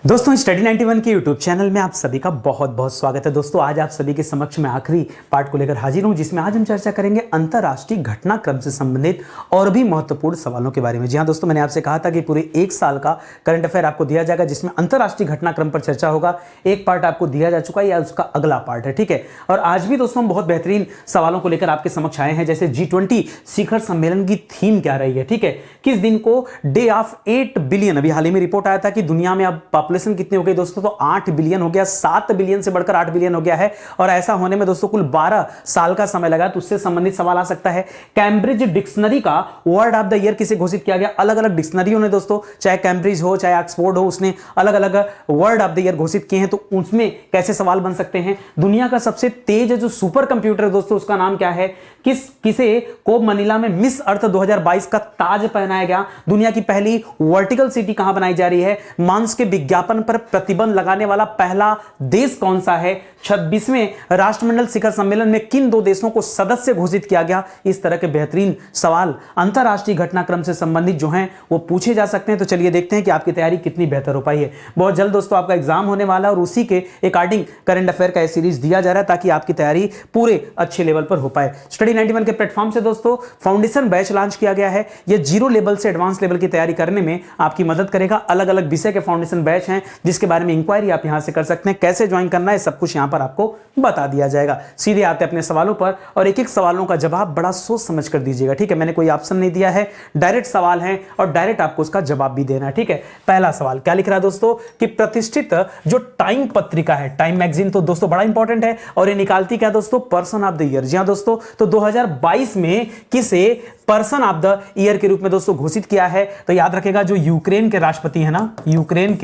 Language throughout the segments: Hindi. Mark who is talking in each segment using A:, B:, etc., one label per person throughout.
A: दोस्तों स्टडी 91 के यूट्यूब चैनल में आप सभी का बहुत बहुत स्वागत है। दोस्तों आज आप सभी के समक्ष में आखिरी पार्ट को लेकर हाजिर हूं, जिसमें आज हम चर्चा करेंगे अंतर्राष्ट्रीय घटनाक्रम से संबंधित और भी महत्वपूर्ण सवालों के बारे में। जी हां दोस्तों, मैंने आपसे कहा था कि पूरे एक साल का करंट अफेयर आपको दिया जाएगा, जिसमें अंतर्राष्ट्रीय घटनाक्रम पर चर्चा होगा। एक पार्ट आपको दिया जा चुका है या उसका अगला पार्ट है, ठीक है। और आज भी दोस्तों हम बहुत बेहतरीन सवालों को लेकर आपके समक्ष आए हैं, जैसे G20 शिखर सम्मेलन की थीम क्या रही है, ठीक है। किस दिन को डे ऑफ 8 बिलियन, अभी हाल ही में रिपोर्ट आया था कि दुनिया में अब पॉपुलेशन कितनी हो गई दोस्तों, तो 8 बिलियन हो गया, 7 बिलियन से बढ़कर 8 बिलियन हो गया है। और ऐसा होने में दोस्तों कुल 12 साल का समय लगा, तो उससे संबंधित सवाल आ सकता है। कैम्ब्रिज डिक्शनरी का वर्ड ऑफ द ईयर किसे घोषित किया गया? अलग अलग डिक्शनरियों ने दोस्तों, चाहे कैम्ब्रिज हो चाहे ऑक्सफोर्ड हो, उसने अलग अलग वर्ड ऑफ द ईयर घोषित किए हैं, तो उसमें कैसे सवाल बन सकते हैं। दुनिया का सबसे तेज जो सुपर कंप्यूटर है दोस्तों, उसका नाम क्या है? किसे कोब मनीला में मिस अर्थ 2022 का ताज पहनाया गया? दुनिया की पहली वर्टिकल सिटी कहां बनाई जा रही है? मांस के विज्ञापन पर प्रतिबंध लगाने वाला पहला देश कौन सा है? 26वें राष्ट्रमंडल शिखर सम्मेलन में किन दो देशों को सदस्य घोषित किया गया? इस तरह के बेहतरीन सवाल अंतरराष्ट्रीय घटनाक्रम से संबंधित जो हैं वो पूछे जा सकते हैं। तो चलिए देखते हैं कि आपकी तैयारी कितनी बेहतर हो पाई है। बहुत जल्द दोस्तों आपका एग्जाम होने वाला है और उसी के अकॉर्डिंग करंट अफेयर का सीरीज दिया जा रहा है, ताकि आपकी तैयारी पूरे अच्छे लेवल पर हो पाए। स्टडी 91 के प्लेटफॉर्म से दोस्तों फाउंडेशन बैच लॉन्च किया गया है। यह 0 लेवल से एडवांस लेवल की तैयारी करने में आपकी मदद करेगा। अलग अलग विषय के फाउंडेशन बैच हैं, जिसके बारे में इंक्वायरी आप यहां से कर सकते हैं। कैसे ज्वाइन करना है सब कुछ यहां पर आपको बता दिया जाएगा। सीधे आते हैं अपने सवालों पर और एक एक सवालों का जवाब बड़ा सोच समझ कर दीजिएगा, ठीक है। मैंने कोई ऑप्शन नहीं दिया है, डायरेक्ट सवाल है और डायरेक्ट आपको उसका जवाब भी देना है, ठीक है। पहला सवाल क्या लिख रहा है दोस्तों कि प्रतिष्ठित जो टाइम पत्रिका है, टाइम मैगजीन, तो दोस्तों बड़ा इंपॉर्टेंट है और ये निकालती क्या दोस्तों? Person of the year. जी हां दोस्तों, तो 2022 में किसे पर्सन ऑफ द ईयर के रूप में दोस्तों घोषित किया है? तो याद रखेगा जो यूक्रेन के राष्ट्रपति है ना, यूक्रेन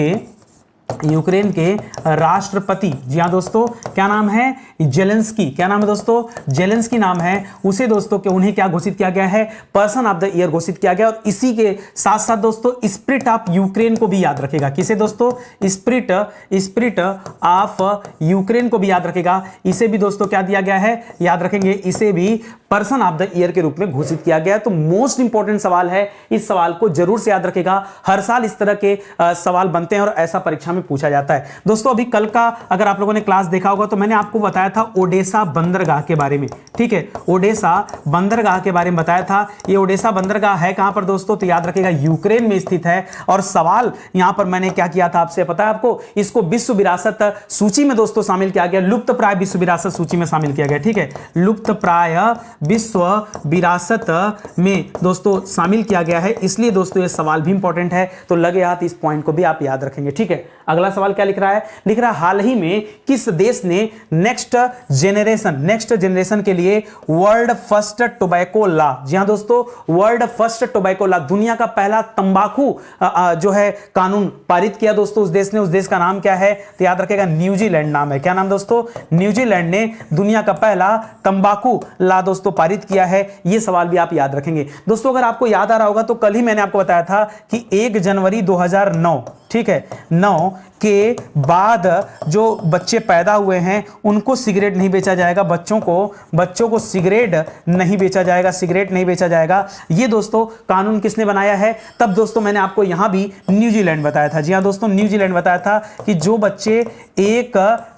A: के राष्ट्रपति, जी हां दोस्तों, क्या नाम है? जेलेंस्की। क्या नाम है दोस्तों? जेलेंस्की नाम है। उसे दोस्तों के उन्हें क्या घोषित किया गया है? पर्सन ऑफ द ईयर घोषित किया गया। और इसी के साथ साथ दोस्तों स्पिरिट ऑफ यूक्रेन को भी याद रखेगा। किसे दोस्तों? स्पिरिट ऑफ यूक्रेन को भी याद रखेगा। इसे भी दोस्तों क्या दिया गया है? याद रखेंगे, इसे भी पर्सन ऑफ द ईयर के रूप में घोषित किया गया। तो मोस्ट इंपॉर्टेंट सवाल है, इस सवाल को जरूर से याद रखेगा। हर साल इस तरह के सवाल बनते हैं और ऐसा परीक्षा में पूछा जाता है। दोस्तों अभी कल का अगर आप लोगों ने क्लास देखा होगा तो मैंने आपको बताया था ओडेसा बंदरगाह के बारे में, ठीक है। ओडेसा बंदरगाह के बारे में बताया था। ये ओडेसा बंदरगाह है कहां पर दोस्तों? तो याद रखेगा यूक्रेन में स्थित है। और सवाल यहां पर मैंने क्या किया था आपसे पता है आपको? इसको विश्व विरासत सूची में दोस्तों शामिल किया गया, लुप्त प्राय विश्व विरासत सूची में शामिल किया गया, ठीक है। लुप्त प्राय विश्व विरासत में दोस्तों शामिल किया गया है, इसलिए दोस्तों ये सवाल भी इंपॉर्टेंट है। तो लगे हाथ इस पॉइंट को भी आप याद रखेंगे, ठीक है। अगला सवाल क्या लिख रहा है? लिख रहा है हाल ही में किस देश ने नेक्स्ट जनरेशन के लिए वर्ल्ड फर्स्ट टोबैको लॉ, जी हां दोस्तों, वर्ल्ड फर्स्ट टोबैको लॉ, दुनिया का पहला तंबाकू जो है कानून पारित किया दोस्तों उस देश ने। उस देश का नाम क्या है? तो याद रखेगा न्यूजीलैंड नाम है। क्या नाम दोस्तों? न्यूजीलैंड ने दुनिया का पहला तंबाकू लॉ दोस्तों पारित किया है। यह सवाल भी आप याद रखेंगे दोस्तों। अगर आपको याद आ रहा होगा तो कल ही मैंने आपको बताया था कि 1 जनवरी 2009, ठीक है, 9 के बाद जो बच्चे पैदा हुए हैं उनको सिगरेट नहीं बेचा जाएगा। बच्चों को सिगरेट नहीं बेचा जाएगा, सिगरेट नहीं बेचा जाएगा। ये दोस्तों कानून किसने बनाया है? तब दोस्तों मैंने आपको यहां भी न्यूजीलैंड बताया था। जी हां दोस्तों, न्यूजीलैंड बताया था कि जो बच्चे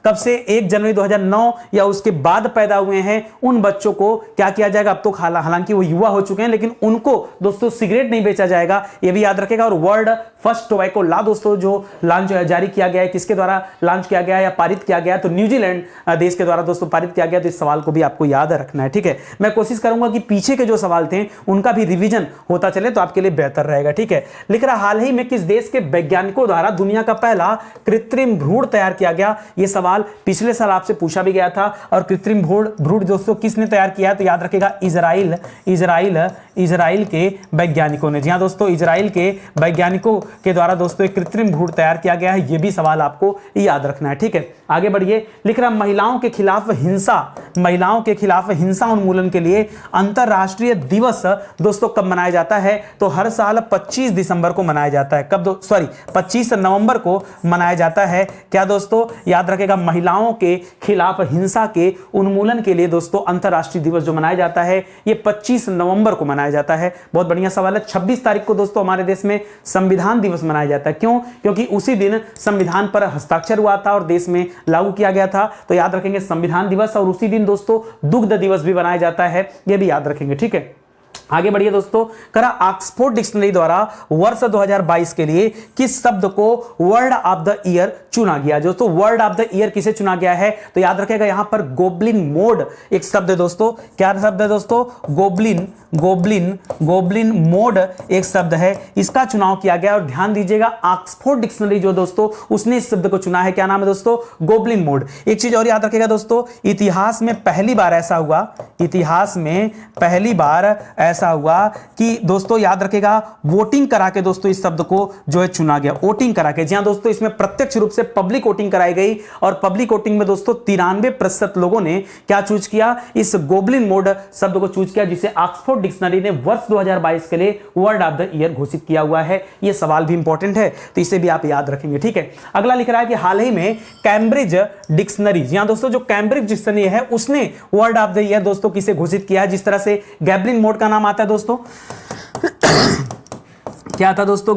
A: कब से 1 जनवरी 2009 या उसके बाद पैदा हुए हैं उन बच्चों को क्या किया जाएगा? अब तो हालांकि वो युवा हो चुके हैं, लेकिन उनको दोस्तों सिगरेट नहीं बेचा जाएगा, ये भी याद रखेगा। और वर्ल्ड फर्स्ट टोबैको लॉ दोस्तों जो लॉन्च जारी किया गया है, किसके द्वारा लॉन्च किया गया है या पारित किया गया है? तो न्यूजीलैंड देश के द्वारा दोस्तों पारित किया गया। तो इस सवाल को भी आपको याद रखना है, ठीक है। मैं कोशिश करूंगा कि पीछे के जो सवाल थे उनका भी रिवीजन होता चले तो आपके लिए बेहतर रहेगा, ठीक है। लिख रहा हाल ही में किस देश के वैज्ञानिकों द्वारा दुनिया का पहला कृत्रिम भ्रूण तैयार किया गया? यह सवाल पिछले साल आपसे पूछा भी गया था। और कृत्रिम भ्रूण दोस्तों किसने तैयार किया है? तो याद रखेगा इजराइल के वैज्ञानिकों ने। जी हां दोस्तों, इजराइल के वैज्ञानिकों के द्वारा दोस्तों एक कृत्रिम भ्रूण तैयार किया गया है। यह भी सवाल आपको याद रखना है, ठीक है। आगे बढ़िए। लिख रहा महिलाओं के खिलाफ हिंसा उन्मूलन के लिए अंतरराष्ट्रीय दिवस दोस्तों कब मनाया जाता है? तो हर साल 25 दिसंबर को मनाया जाता है। 25 नवंबर को मनाया जाता है। क्या दोस्तों? याद रखेगा, महिलाओं के खिलाफ हिंसा के उन्मूलन के लिए दोस्तों अंतरराष्ट्रीय दिवस जो मनाया जाता है ये 25 नवंबर को मनाया जाता है। बहुत बढ़िया सवाल है। 26 तारीख को दोस्तों हमारे देश में संविधान दिवस मनाया जाता है। क्यों? क्योंकि उसी दिन संविधान पर हस्ताक्षर हुआ था और देश में लागू किया गया था। तो याद रखेंगे संविधान दिवस, और उसी दिन दोस्तों दुग्ध दिवस भी मनाया जाता है, यह भी याद रखेंगे। ठीक है, आगे बढ़िए दोस्तों। करा ऑक्सफोर्ड डिक्शनरी द्वारा वर्ष 2022 के लिए किस शब्द को वर्ड ऑफ द ईयर चुना गया? दोस्तों वर्ड ऑफ द ईयर किसे चुना गया है? तो याद रखिएगा यहां पर गोब्लिन मोड एक शब्द है दोस्तों। क्या शब्द है दोस्तों? गोब्लिन गोब्लिन गोब्लिन मोड एक शब्द है, इसका चुनाव किया गया। और ध्यान दीजिएगा ऑक्सफोर्ड डिक्शनरी जो दोस्तों उसने इस शब्द को चुना है, क्या नाम है दोस्तों? Goblin mode. एक चीज और याद रखिएगा दोस्तों, इतिहास में पहली बार ऐसा हुआ, इतिहास में पहली बार ऐसा हुआ कि दोस्तों याद रखेगा वोटिंग करा के दोस्तों इस शब्द को जो है चुना गया, वोटिंग करा के। जी हां दोस्तों, इसमें प्रत्यक्ष रूप से पब्लिक वोटिंग कराई गई और पब्लिक वोटिंग में दोस्तों 93% लोगों ने क्या चूज किया? इस गोब्लिन मोड शब्द को चूज किया, जिसे ऑक्सफोर्ड डिक्शनरी ने वर्ष 2022 के लिए वर्ड ऑफ द ईयर घोषित किया हुआ है। यह सवाल भी इंपॉर्टेंट है, तो इसे भी आप याद रखेंगे। ठीक है, अगला लिख रहा है कि हाल ही में कैम्ब्रिज डिक्शनरी, जी हां दोस्तों, जो कैम्ब्रिज डिक्शनरी है उसने वर्ड ऑफ द ईयर दोस्तों किसे घोषित किया है? जिस तरह से गैब्लिन मोड का नाम आता है दोस्तों क्या था दोस्तों?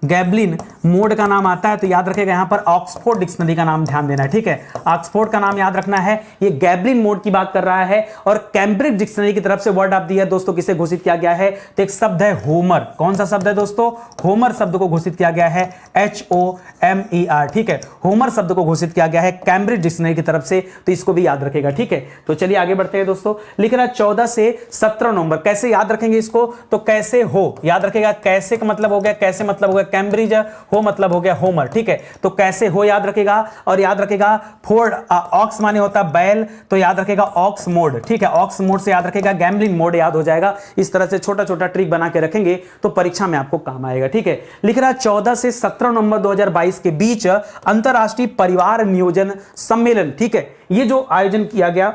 A: गैब्लिन मोड का नाम आता है, तो याद रखेगा यहां पर ऑक्सफोर्ड डिक्शनरी का नाम ध्यान देना है। ठीक है, ऑक्सफोर्ड का नाम याद रखना है, ये गैब्लिन मोड की बात कर रहा है। और कैम्ब्रिज डिक्शनरी की तरफ से वर्ड ऑफ द ईयर दोस्तों किसे घोषित किया गया है? तो एक शब्द है होमर। कौन सा शब्द है दोस्तों? होमर शब्द को घोषित किया गया है, HOMER। ठीक है, होमर शब्द को घोषित किया गया है कैम्ब्रिज डिक्शनरी की तरफ से, तो इसको भी याद रखेगा। ठीक है, तो चलिए आगे बढ़ते हैं दोस्तों। लिख रहा है 14 से 17 नवंबर। कैसे याद रखेंगे इसको? तो कैसे हो याद रखेगा, कैसे का मतलब हो गया, कैसे मतलब हो गया कैम्ब्रिज, हो मतलब हो गया होमर। ठीक है, तो कैसे हो याद रखेगा। और याद रखेगा फोर्ड, ऑक्स माने होता बैल, तो याद रखेगा ऑक्स मोड। ठीक है, ऑक्स मोड से याद रखेगा गैम्ब्लिन मोड याद हो जाएगा। इस तरह से छोटा छोटा ट्रिक बना के रखेंगे तो परीक्षा में आपको काम आएगा। ठीक है, लिख रहा है 14 से 17 नवंबर 2022 के बीच अंतरराष्ट्रीय परिवार नियोजन सम्मेलन। ठीक है, ये जो आयोजन किया गया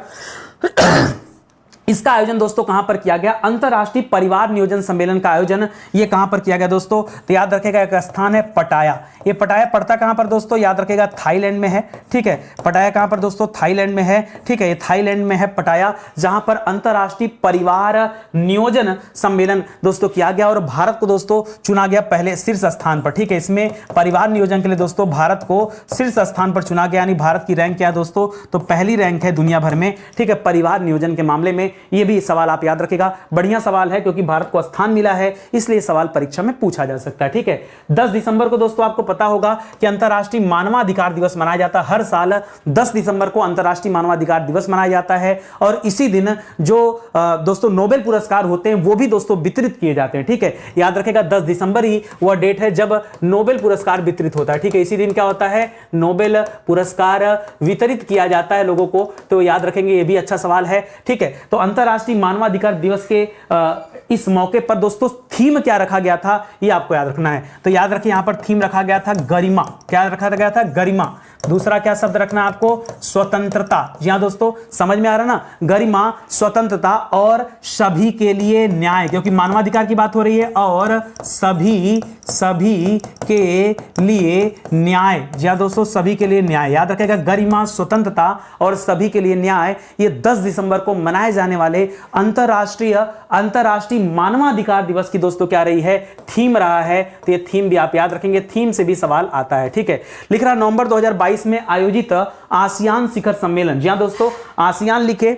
A: इसका आयोजन दोस्तों कहां पर किया गया? अंतरराष्ट्रीय परिवार नियोजन सम्मेलन का आयोजन ये कहां पर किया गया दोस्तों? तो याद रखेगा एक स्थान है पटाया। ये पटाया पड़ता कहां पर दोस्तों? याद रखेगा थाईलैंड में है। ठीक है, पटाया कहां पर दोस्तों? थाईलैंड में है। ठीक है, ये थाईलैंड में है पटाया, जहां पर अंतरराष्ट्रीय परिवार नियोजन सम्मेलन दोस्तों किया गया और भारत को दोस्तों चुना गया पहले शीर्ष स्थान पर। ठीक है, इसमें परिवार नियोजन के लिए दोस्तों भारत को शीर्ष स्थान पर चुना गया, यानी भारत की रैंक क्या है दोस्तों? तो पहली रैंक है दुनिया भर में। ठीक है, परिवार नियोजन के मामले में ये भी सवाल आप याद रखेगा। बढ़िया सवाल है क्योंकि भारत को स्थान मिला है, इसलिए सवाल परीक्षा में पूछा जा सकता है। ठीक है, 10 दिसंबर को दोस्तों आपको पता होगा कि अंतरराष्ट्रीय मानवाधिकार दिवस मनाया जाता है। हर साल 10 दिसंबर को अंतरराष्ट्रीय मानवाधिकार दिवस मनाया जाता है और इसी दिन जो दोस्तों नोबेल पुरस्कार होते हैं वो भी दोस्तों वितरित किए जाते हैं। ठीक है, याद रखेगा 10 दिसंबर ही वह डेट है जब नोबेल पुरस्कार वितरित होता है। ठीक है, इसी दिन क्या होता है? नोबेल पुरस्कार वितरित किया जाता है लोगों को, तो याद रखेंगे, ये भी अच्छा सवाल है। ठीक है, तो अंतरराष्ट्रीय मानवाधिकार दिवस के इस मौके पर दोस्तों थीम क्या रखा गया था ये आपको याद रखना है। तो याद रखिए यहां पर थीम रखा गया था गरिमा। क्या रखा गया था? गरिमा। दूसरा क्या शब्द रखना है आपको? स्वतंत्रता। जी हां दोस्तों, समझ में आ रहा ना? गरिमा, स्वतंत्रता और सभी के लिए न्याय, क्योंकि मानवाधिकार की बात हो रही है, और सभी के लिए न्याय। जी हां दोस्तों, सभी के लिए न्याय। याद रखेगा गरिमा, स्वतंत्रता और सभी के लिए न्याय, ये 10 दिसंबर को मनाए जाने वाले अंतरराष्ट्रीय मानवाधिकार दिवस की दोस्तों क्या रही है? थीम रहा है। तो ये थीम भी आप याद रखेंगे, थीम से भी सवाल आता है। ठीक है, लिख रहा नवंबर 2022 में आयोजित आसियान शिखर सम्मेलन। जी हां दोस्तों, आसियान लिखे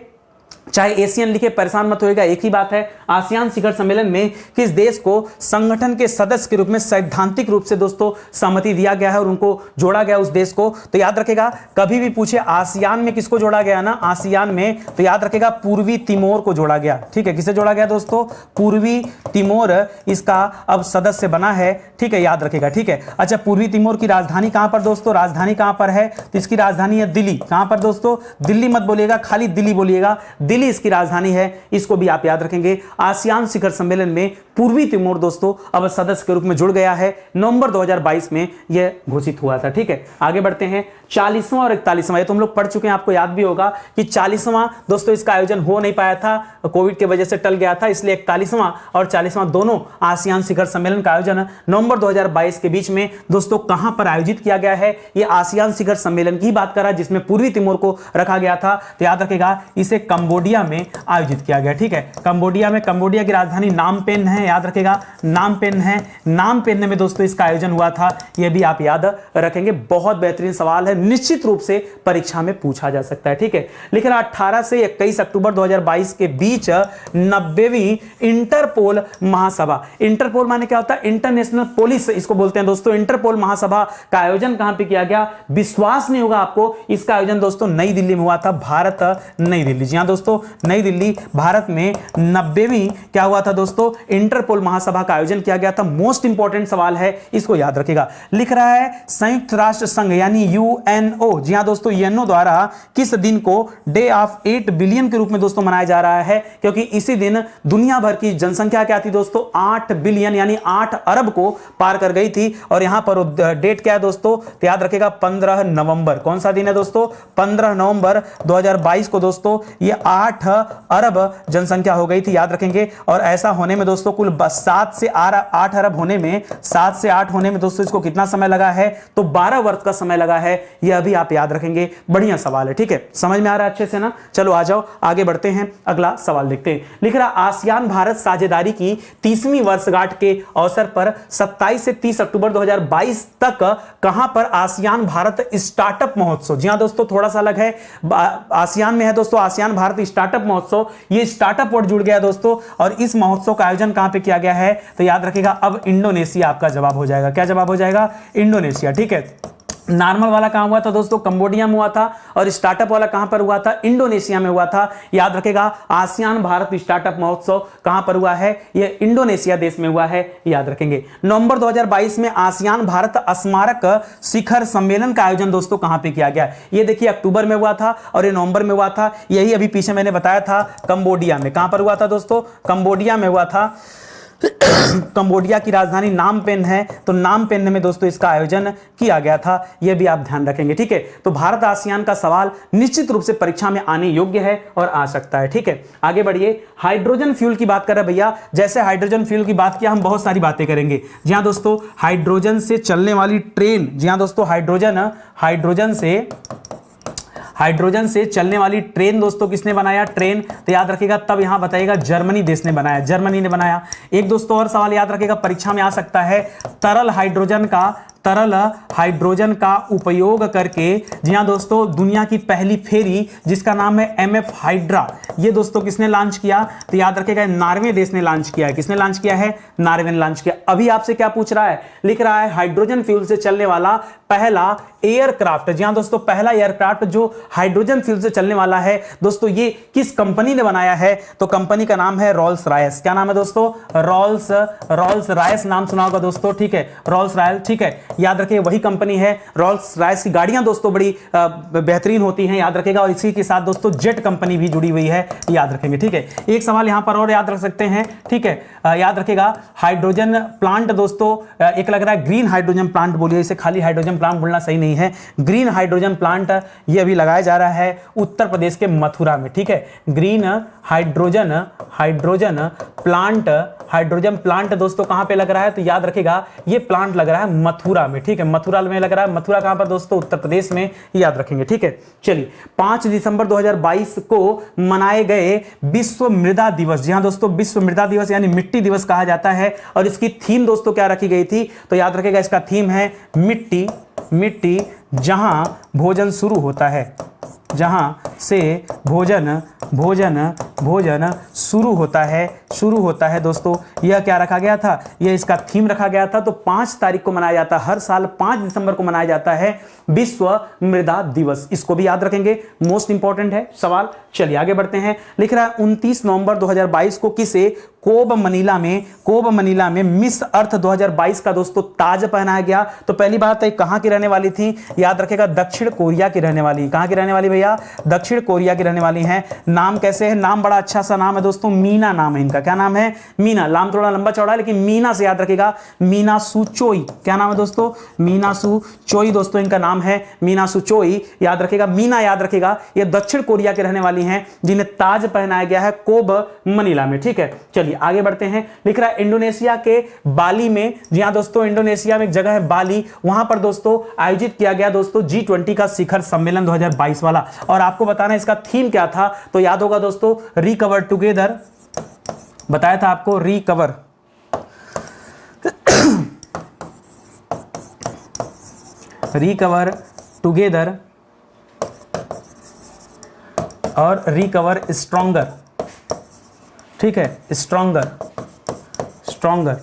A: चाहे एशियन लिखे, परेशान मत होएगा, एक ही बात है। आसियान शिखर सम्मेलन में किस देश को संगठन के सदस्य के रूप में सैद्धांतिक रूप से दोस्तों सहमति दिया गया है और उनको जोड़ा गया उस देश को? तो याद रखेगा, कभी भी पूछे आसियान में किसको जोड़ा गया ना, आसियान में, तो याद रखेगा पूर्वी तिमोर को जोड़ा गया। ठीक है, किसे जोड़ा गया दोस्तों? पूर्वी तिमोर इसका अब सदस्य बना है। ठीक है, याद रखेगा। ठीक है, अच्छा, पूर्वी तिमोर की राजधानी कहां पर दोस्तों? राजधानी कहां पर है? तो इसकी राजधानी है दिल्ली। कहां पर दोस्तों? दिल्ली मत बोलिएगा, खाली दिल्ली बोलिएगा, दिल्ली इसकी राजधानी है। इसको भी आप याद रखेंगे। आसियान शिखर सम्मेलन में पूर्वी तिमोर दोस्तों अब सदस्य के रूप में जुड़ गया है। नवंबर 2022 में यह घोषित हुआ था। ठीक है, आगे बढ़ते हैं। 40वां और 41वां, ये तुम लोग पढ़ चुके हैं, आपको याद भी होगा कि 40वां दोस्तों इसका आयोजन हो नहीं पाया था, कोविड के वजह से टल गया था, इसलिए 41वां और 40वां दोनों आसियान शिखर सम्मेलन का आयोजन नवंबर 2022 के बीच में दोस्तों कहां पर आयोजित किया गया है? यह आसियान शिखर सम्मेलन की बात कर रहा है जिसमें पूर्वी तिमोर को रखा गया था। तो याद रखेगा, इसे कंबोडिया कंबोडिया में आयोजित किया गया। ठीक है, कंबोडिया में, कंबोडिया की राजधानी नामपेन है, याद रखेगा नामपेन है। नामपेन में दोस्तों इसका आयोजन हुआ था, यह भी आप याद रखेंगे। बहुत बेहतरीन सवाल है, निश्चित रूप से परीक्षा में पूछा जा सकता है। ठीक है, लिख रहा 18 से 21 अक्टूबर 2022 के बीच 90वीं इंटरपोल महासभा, इंटरपोल माने क्या होता है, इंटरनेशनल पुलिस इसको बोलते हैं दोस्तों। इंटरपोल महासभा का आयोजन कहां पे किया गया? विश्वास नहीं होगा आपको, इसका आयोजन दोस्तों नई दिल्ली में हुआ था, भारत नई दिल्ली। जी हां दोस्तों, नई दिल्ली भारत में 90वीं क्या हुआ था दोस्तों, इंटरपोल महासभा का आयोजन किया गया था। मोस्ट इंपॉर्टेंट सवाल है, इसको याद रखिएगा। लिख रहा है संयुक्त राष्ट्र संघ यानी यूएनओ, जी हां दोस्तों, यूएनओ द्वारा किस दिन को डे ऑफ 8 बिलियन के रूप में दोस्तों मनाया जा रहा है? क्योंकि इसी दिन दुनिया भर की जनसंख्या क्या थी दोस्तों, 8 बिलियन यानी 8 अरब को पार कर गई थी। और यहां पर डेट क्या है दोस्तों, तो याद रखिएगा 15 नवंबर। कौन सा दिन है दोस्तों? 15 नवंबर 2022 को दोस्तों ये 8 अरब जनसंख्या हो गई थी, याद रखेंगे। और ऐसा होने में दोस्तों कुल 7 से 8 अरब होने में, 7 से 8 होने में दोस्तों इसको कितना समय लगा है? तो 12 वर्ष का समय लगा है, यह भी आप याद रखेंगे। बढ़िया सवाल है, ठीक है, समझ में आ रहा है अच्छे से ना? चलो आ जाओ आगे बढ़ते हैं, अगला सवाल देखते हैं। लिख रहा आसियान भारत साझेदारी की 30वीं वर्षगांठ के अवसर पर 27 से 30 अक्टूबर 2022 तक कहां पर आसियान भारत स्टार्टअप महोत्सव, जी हां दोस्तों थोड़ा सा अलग है, आसियान में है दोस्तों आसियान भारत स्टार्टअप महोत्सव, ये स्टार्टअप वर्ड जुड़ गया दोस्तों। और इस महोत्सव का आयोजन कहां पे किया गया है? तो याद रखिएगा अब इंडोनेशिया आपका जवाब हो जाएगा। क्या जवाब हो जाएगा? इंडोनेशिया। ठीक है, नॉर्मल वाला कहां हुआ था दोस्तों? कंबोडिया में हुआ था। और स्टार्टअप वाला कहां पर हुआ था? इंडोनेशिया में हुआ था। याद रखेगा आसियान भारत स्टार्टअप महोत्सव कहां पर हुआ है? यह इंडोनेशिया देश में हुआ है, याद रखेंगे। नवंबर 2022 में आसियान भारत स्मारक शिखर सम्मेलन का आयोजन दोस्तों कहां पे किया गया? ये देखिए अक्टूबर में हुआ था और ये नवंबर में हुआ था। यही अभी पीछे मैंने बताया था, कंबोडिया में। कहां पर हुआ था दोस्तों? कंबोडिया में हुआ था। कंबोडिया की राजधानी नामपेन है, तो नामपेन में दोस्तों इसका आयोजन किया गया था, यह भी आप ध्यान रखेंगे। ठीक है, तो भारत आसियान का सवाल निश्चित रूप से परीक्षा में आने योग्य है और आ सकता है। ठीक है, आगे बढ़िए। हाइड्रोजन फ्यूल की बात कर रहे भैया, जैसे हाइड्रोजन फ्यूल की बात किया, हम बहुत सारी बातें करेंगे। जी हां दोस्तों, हाइड्रोजन से चलने वाली ट्रेन, जी हां दोस्तों, हाइड्रोजन से चलने वाली ट्रेन दोस्तों किसने बनाया? ट्रेन, तो याद रखिएगा तब यहां बताइएगा जर्मनी देश ने बनाया, जर्मनी ने बनाया। एक दोस्तों और सवाल याद रखिएगा परीक्षा में आ सकता है, तरल हाइड्रोजन का उपयोग करके, जी हां दोस्तों, दुनिया की पहली फेरी जिसका नाम है MF हाइड्रा, ये दोस्तों किसने लॉन्च किया? तो याद रखिएगा नॉर्वे देश ने लॉन्च किया है। किसने लॉन्च किया है? नॉर्वे ने लॉन्च किया। अभी आपसे क्या पूछ रहा है? लिख रहा है हाइड्रोजन फ्यूल से चलने वाला पहला एयरक्राफ्ट, जी हां दोस्तों, पहला एयरक्राफ्ट जो हाइड्रोजन फ्यूल से चलने वाला है दोस्तों, ये किस कंपनी ने बनाया है? तो कंपनी का नाम है रॉल्स रॉयस। क्या नाम है दोस्तों? रॉल्स रॉयस नाम सुना होगा दोस्तों। ठीक है, रॉल्स रॉयस, ठीक है, याद रखिए वही कंपनी है। रॉल्स रॉयस की गाड़ियां दोस्तों बड़ी बेहतरीन होती हैं, याद रखेगा। और इसी के साथ दोस्तों जेट कंपनी भी जुड़ी हुई है, याद रखेंगे। ठीक है, एक सवाल यहां पर और याद रख सकते हैं। ठीक है, याद रखेगा हाइड्रोजन प्लांट दोस्तों, एक लग रहा है ग्रीन हाइड्रोजन प्लांट बोलिए, इसे खाली हाइड्रोजन प्लांट बोलना सही नहीं है। ग्रीन हाइड्रोजन प्लांट ये अभी लगाया जा रहा है उत्तर प्रदेश के मथुरा में। ठीक है, ग्रीन हाइड्रोजन प्लांट दोस्तों कहां पे लग रहा है? तो याद रखेगा ये प्लांट लग रहा है मथुरा में। ठीक है, मथुरा में लग रहा है। मथुरा कहां पर दोस्तों? उत्तर प्रदेश में, याद रखेंगे। ठीक है, चलिए 5 दिसंबर 2022 को मनाए गए विश्व मृदा दिवस, जी हां दोस्तों, विश्व मृदा दिवस यानी मिट्टी दिवस कहा जाता है। और इसकी थीम दोस्तों क्या रखी गई थी? तो याद रखेगा इसका थीम है मिट्टी जहां भोजन शुरू होता है, जहां से भोजन शुरू होता है दोस्तों, यह क्या रखा गया था? यह इसका थीम रखा गया था। तो 5 तारीख को मनाया जाता है, हर साल 5 दिसंबर को मनाया जाता है विश्व मृदा दिवस। इसको भी याद रखेंगे, मोस्ट इंपॉर्टेंट है सवाल। चलिए आगे बढ़ते हैं। लिख रहा है 29 नवंबर 2022 को किसे कोब मनीला में मिस अर्थ 2022 का दोस्तों ताज पहनाया गया? तो पहली बात है कहां की रहने वाली थी? याद रखेगा दक्षिण कोरिया की रहने वाली। कहां की रहने वाली भैया? दक्षिण कोरिया की रहने वाली है। नाम कैसे है? नाम बड़ा अच्छा सा नाम है दोस्तों, मीना नाम है इनका। क्या नाम है? मीना। नाम थोड़ा लंबा चौड़ा है लेकिन मीना से याद रखेगा, मीना सुचोई। क्या नाम है दोस्तों? मीना सुचोई दोस्तों इनका नाम है, मीना सुचोई, याद रखेगा। मीना याद रखेगा, ये दक्षिण कोरिया के रहने वाली हैं जिन्हें ताज पहनाया गया है कोब मनीला में। ठीक है, चलिए चलिए आगे बढ़ते हैं। लिख रहा है इंडोनेशिया के बाली में, जी हाँ दोस्तों, इंडोनेशिया में एक जगह है बाली, वहां पर दोस्तों आयोजित किया गया दोस्तों G20 का शिखर सम्मेलन 2022 वाला। और आपको बताना इसका थीम क्या था, तो याद होगा दोस्तों, रिकवर टुगेदर, बताया था आपको, रिकवर रिकवर टुगेदर और रिकवर स्ट्रॉन्गर, ठीक है, स्ट्रॉन्गर,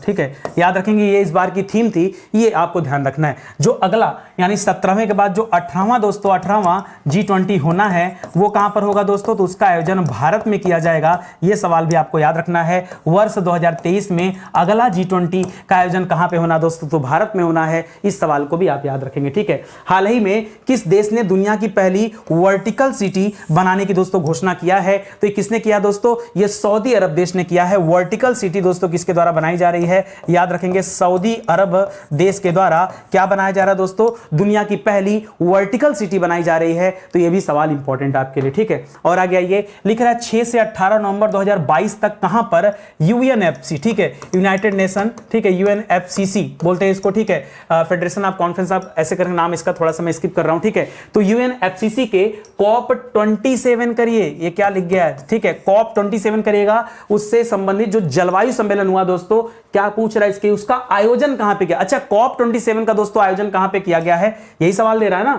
A: ठीक है, याद रखेंगे, ये इस बार की थीम थी, ये आपको ध्यान रखना है। जो अगला यानी 17वें के बाद जो 18वां दोस्तों 18वां G20 होना है वो कहां पर होगा दोस्तों, तो उसका आयोजन भारत में किया जाएगा। ये सवाल भी आपको याद रखना है। वर्ष 2023 में अगला G20 का आयोजन कहां पे होना दोस्तों, तो भारत में होना है। इस सवाल को भी आप याद रखेंगे, ठीक है। हाल ही में किस देश ने दुनिया की पहली वर्टिकल सिटी बनाने की दोस्तों घोषणा किया है, तो ये किसने किया दोस्तों, ये सऊदी अरब देश ने किया है। वर्टिकल सिटी दोस्तों किसके द्वारा बनाई जा रही है, याद रखेंगे, सऊदी अरब देश के द्वारा क्या बनाया जा रहा है दोस्तों, दुनिया की पहली वर्टिकल सिटी बनाई जा रही है। तो ये भी सवाल इंपॉर्टेंट आपके लिए, ठीक है। और आगे आइए, लिख रहा है 6 से 18 नवंबर 2022 तक कहां पर यूएनएफसी, ठीक है, यूनाइटेड नेशन, ठीक है, यूएनएफसीसी बोलते हैं इसको, ठीक है, फेडरेशन ऑफ कॉन्फ्रेंस, आप ऐसे करके नाम इसका थोड़ा सा मैं स्किप कर रहा हूं, ठीक है। तो यूएनएफसीसी के कॉप 27 करिए, ये क्या लिख गया है, ठीक है, कॉप 27 करिएगा, उससे संबंधित जो जलवायु सम्मेलन हुआ दोस्तों, क्या पूछ रहा है इसके, उसका आयोजन कहां पे किया। अच्छा, कॉप 27 का दोस्तों आयोजन कहां पे किया गया है, यही सवाल दे रहा है ना,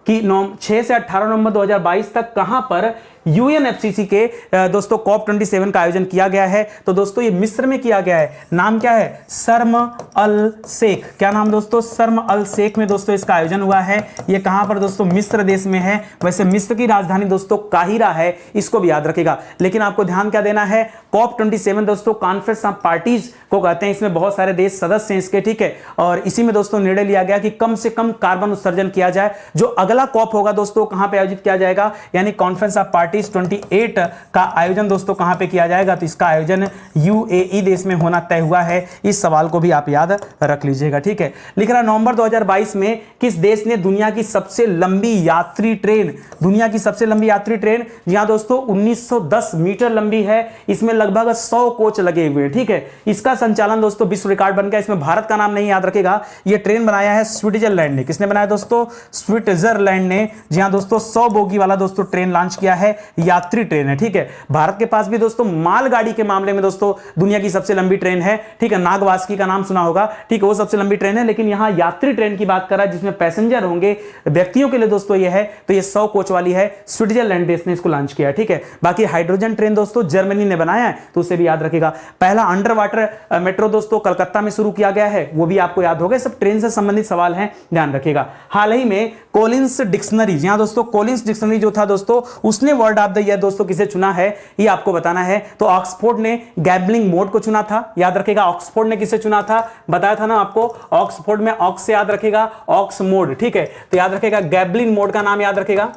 A: कि 6 से 18 नवंबर 2022 तक कहां पर यूएनएफसीसी के दोस्तों कॉप 27 का आयोजन किया गया है। तो दोस्तों ये मिस्र में किया गया है। नाम क्या है, शर्म अल शेख, क्या नाम दोस्तों, शर्म अल शेख में दोस्तों इसका आयोजन हुआ है। ये कहां पर दोस्तों, मिस्र देश में है। वैसे मिस्र की राजधानी दोस्तों काहिरा है, इसको भी याद रखेगा। लेकिन आपको ध्यान क्या देना है, कॉप 27 दोस्तों कॉन्फ्रेंस ऑफ पार्टीज को कहते हैं, इसमें बहुत सारे देश सदस्य हैं इसके, ठीक है। और इसी में दोस्तों निर्णय लिया गया कि कम से कम कार्बन उत्सर्जन किया जाए। जो अगला कॉप होगा दोस्तों कहां पे आयोजित किया जाएगा, यानी कॉन्फ्रेंस ऑफ पार्टी 28 का आयोजन दोस्तों कहां पे किया जाएगा, तो इसका आयोजन यूएई देश में होना तय हुआ है। इस सवाल को भी आप याद रख लीजिएगा, ठीक है। लिख रहा नवंबर 2022 में किस देश ने दुनिया की सबसे लंबी यात्री ट्रेन, दुनिया की सबसे लंबी यात्री ट्रेन, जहां दोस्तों 1910 मीटर लंबी है, इसमें लगभग 100 कोच लगे हुए हैं, ठीक है। इसका संचालन दोस्तों विश्व रिकॉर्ड बन गया। इसमें भारत का नाम नहीं याद रखेगा। यह ट्रेन बनाया है स्विट्जरलैंड ने। किसने बनाया दोस्तों, स्विट्जरलैंड ने, जहां दोस्तों 100 बोगी वाला दोस्तों ट्रेन लॉन्च किया है, यात्री ट्रेन है, ठीक है। भारत के पास भी दोस्तों मालगाड़ी के मामले में दोस्तों दुनिया की सबसे लंबी ट्रेन है, ठीक है। नागवास्की का नाम सुना होगा, ठीक है, वो सबसे लंबी ट्रेन है। लेकिन यहां यात्री ट्रेन की बात कर रहा है जिसमें पैसेंजर होंगे, व्यक्तियों के लिए दोस्तों ये है, तो ये 100 कोच वाली है। स्विट्जरलैंड देश ने इसको लॉन्च किया है, ठीक है। बाकी हाइड्रोजन ट्रेन दोस्तों जर्मनी ने बनाया है, तो उसे भी याद रखेगा। पहला अंडर वाटर मेट्रो दोस्तों कलकत्ता में शुरू किया गया है, वो भी आपको याद होगा। सब ट्रेन से संबंधित सवाल हैं, ध्यान रखिएगा। हाल ही में कॉलिंस डिक्शनरी, जहां दोस्तों कॉलिंस डिक्शनरी जो था दोस्तों, उसने वर्ड ऑफ द ईयर दोस्तों किसे चुना है, ये आपको बताना है। तो ऑक्सफोर्ड ने गैम्बलिंग मोड को चुना था, याद रखेगा। ऑक्सफोर्ड ने किसे चुना था, बताया था ना आपको, ऑक्सफोर्ड में ऑक्स से याद रखेगा, ऑक्स मोड, ठीक है। तो याद रखेगा गैम्बलिंग मोड का नाम याद रखेगा,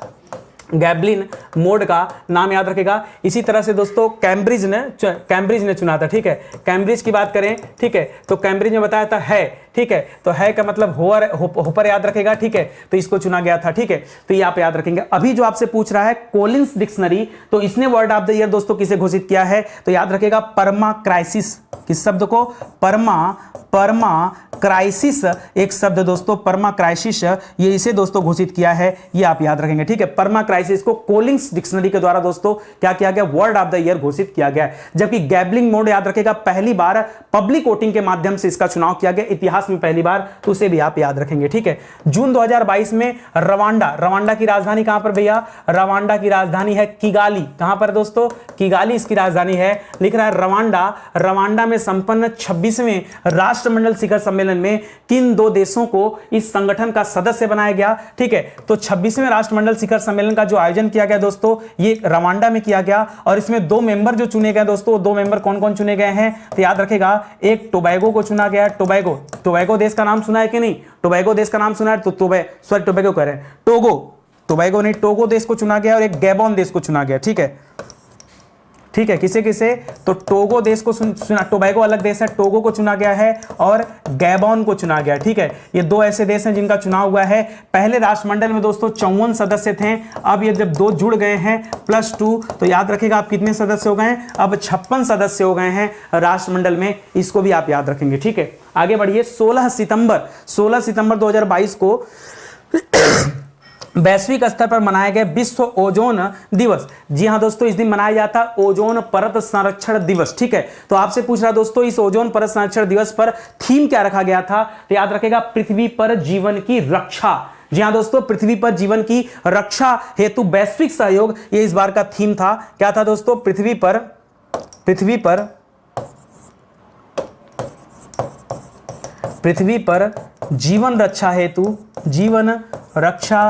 A: गैब्लिन मोड का नाम याद रखेगा। इसी तरह से दोस्तों कैम्ब्रिज ने चुना था, ठीक है। कैम्ब्रिज की बात करें, ठीक है, तो कैम्ब्रिज ने बताया था है, ठीक है, तो है का मतलब होपर याद रखेगा, ठीक है, तो इसको चुना गया था, ठीक है। तो ये आप याद रखेंगे। अभी जो आपसे पूछ रहा है कॉलिंस डिक्शनरी, तो इसने वर्ड ऑफ द ईयर दोस्तों किसे घोषित किया है, तो याद रखेगा परमा क्राइसिस, किस शब्द को, परमा क्राइसिस, एक शब्द दोस्तों परमा क्राइसिस, ये इसे दोस्तों घोषित किया है, ये आप याद रखेंगे, ठीक है। परमा क्राइसिस को कॉलिंस डिक्शनरी के द्वारा दोस्तों क्या किया गया, वर्ड ऑफ द ईयर घोषित किया गया। जबकि गैब्लिंग मोड याद रखेगा पहली बार पब्लिक वोटिंग के माध्यम से इसका चुनाव किया गया, इतिहास में पहली बार, तो उसे भी आप याद रखेंगे, ठीक है। जून 2022 में रवांडा की राजधानी कहां पर भैया, रवांडा की राजधानी है किगाली, कहां पर दोस्तों, किगाली इसकी राजधानी है। लिख रहा है रवांडा में संपन्न 26वें राष्ट्रमंडल शिखर सम्मेलन में किन दो देशों को इस संगठन का सदस्य बनाया गया, ठीक है। तो 26वें राष्ट्रमंडल शिखर सम्मेलन का जो आयोजन किया गया दोस्तों, ये रवांडा में किया गया। और इसमें 2 मेंबर जो चुने गए दोस्तों, 2 मेंबर कौन कौन चुने गए हैं, तो याद रखेगा, एक टोबैगो को चुना गया, टोबैगो देश का नाम सुना है कि नहीं, टोबैगो देश का नाम सुना है, तो टोबैगो कह रहे हैं, टोबैगो नहीं, टोगो देश को चुना गया, और एक गैबोन देश को चुना गया, ठीक है। ठीक है, किसे किसे, तो टोगो देश को चुना, टोबैगो अलग देश है, टोगो को चुना गया है और गैबॉन को चुना गया। ठीक है, ये दो ऐसे देश हैं जिनका चुनाव हुआ है। पहले राष्ट्रमंडल में दोस्तों 54 सदस्य थे, अब ये जब दो जुड़ गए हैं +2 तो याद रखेगा आप कितने सदस्य हो गए हैं, अब 56 सदस्य हो गए हैं राष्ट्रमंडल में, इसको भी आप याद रखेंगे। ठीक है, आगे बढ़िए। 16 सितंबर 2022 को वैश्विक स्तर पर मनाया गया विश्व ओजोन दिवस। जी हां दोस्तों, इस दिन मनाया जाता है ओजोन परत संरक्षण दिवस। ठीक है, तो आपसे पूछ रहा दोस्तों इस ओजोन परत संरक्षण दिवस पर थीम क्या रखा गया था, तो याद रखेगा पृथ्वी पर जीवन की रक्षा। जी हां दोस्तों, पृथ्वी पर जीवन की रक्षा हेतु वैश्विक सहयोग, ये इस बार का थीम था। क्या था दोस्तों, पृथ्वी पर जीवन रक्षा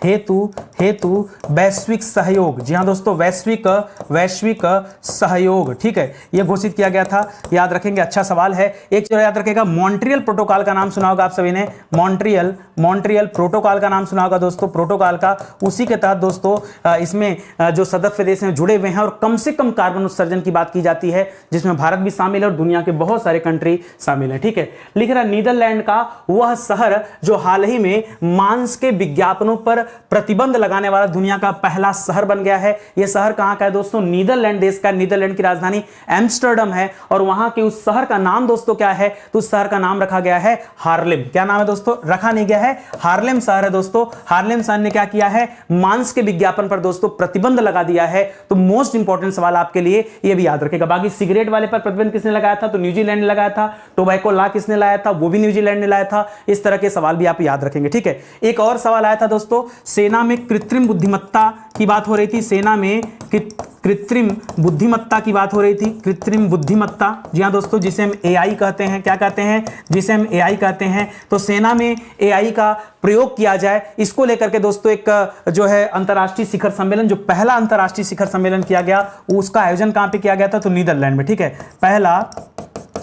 A: हेतु वैश्विक सहयोग। जी हां दोस्तों, वैश्विक सहयोग। ठीक है, यह घोषित किया गया था, याद रखेंगे। अच्छा सवाल है। एक जो याद रखेगा, मॉन्ट्रियल प्रोटोकॉल का नाम सुना होगा आप सभी ने, मॉन्ट्रियल प्रोटोकॉल का नाम सुना होगा दोस्तों, प्रोटोकॉल का। उसी के तहत दोस्तों इसमें जो सदस्य देश हैं जुड़े हुए हैं और कम से कम कार्बन उत्सर्जन की बात की जाती है, जिसमें भारत भी शामिल है और दुनिया के बहुत सारे कंट्री शामिल है। ठीक है, लिख रहा नीदरलैंड का वह शहर जो हाल ही में मांस के विज्ञापनों पर प्रतिबंध लगाने वाला दुनिया का पहला शहर बन गया है। यह शहर कहां का है दोस्तों, नीदरलैंड देश का। नीदरलैंड की राजधानी एम्स्टर्डम है और वहां के उस शहर का नाम दोस्तों क्या है, तो उस शहर का नाम रखा गया है हार्लेम। क्या नाम है दोस्तों, रखा नहीं गया है, हार्लेम शहर है दोस्तों। हार्लेम शहर ने क्या किया है, मांस के विज्ञापन पर दोस्तों प्रतिबंध लगा दिया है। तो मोस्ट इंपॉर्टेंट सवाल आपके लिए यह भी याद रखेगा। बाकी सिगरेट वाले पर प्रतिबंध किसने लगाया था, तो न्यूजीलैंड ने लगाया था। टोबैको लॉ किसने लाया था, वो भी न्यूजीलैंड ने लाया था। इस तरह के सवाल भी आप याद रखेंगे। ठीक है, एक और सवाल आया था दोस्तों, सेना में कृत्रिम बुद्धिमत्ता की बात हो रही थी। सेना में कृत्रिम बुद्धिमत्ता की बात हो रही थी, कृत्रिम बुद्धिमत्ता। जी हां दोस्तों, जिसे हम एआई कहते हैं। क्या कहते हैं, जिसे हम एआई कहते हैं। तो सेना में एआई का प्रयोग किया जाए, इसको लेकर के दोस्तों एक जो है अंतर्राष्ट्रीय शिखर सम्मेलन, जो पहला अंतर्राष्ट्रीय शिखर सम्मेलन किया गया, उसका आयोजन कहां पे किया गया था, तो नीदरलैंड में। ठीक है, पहला,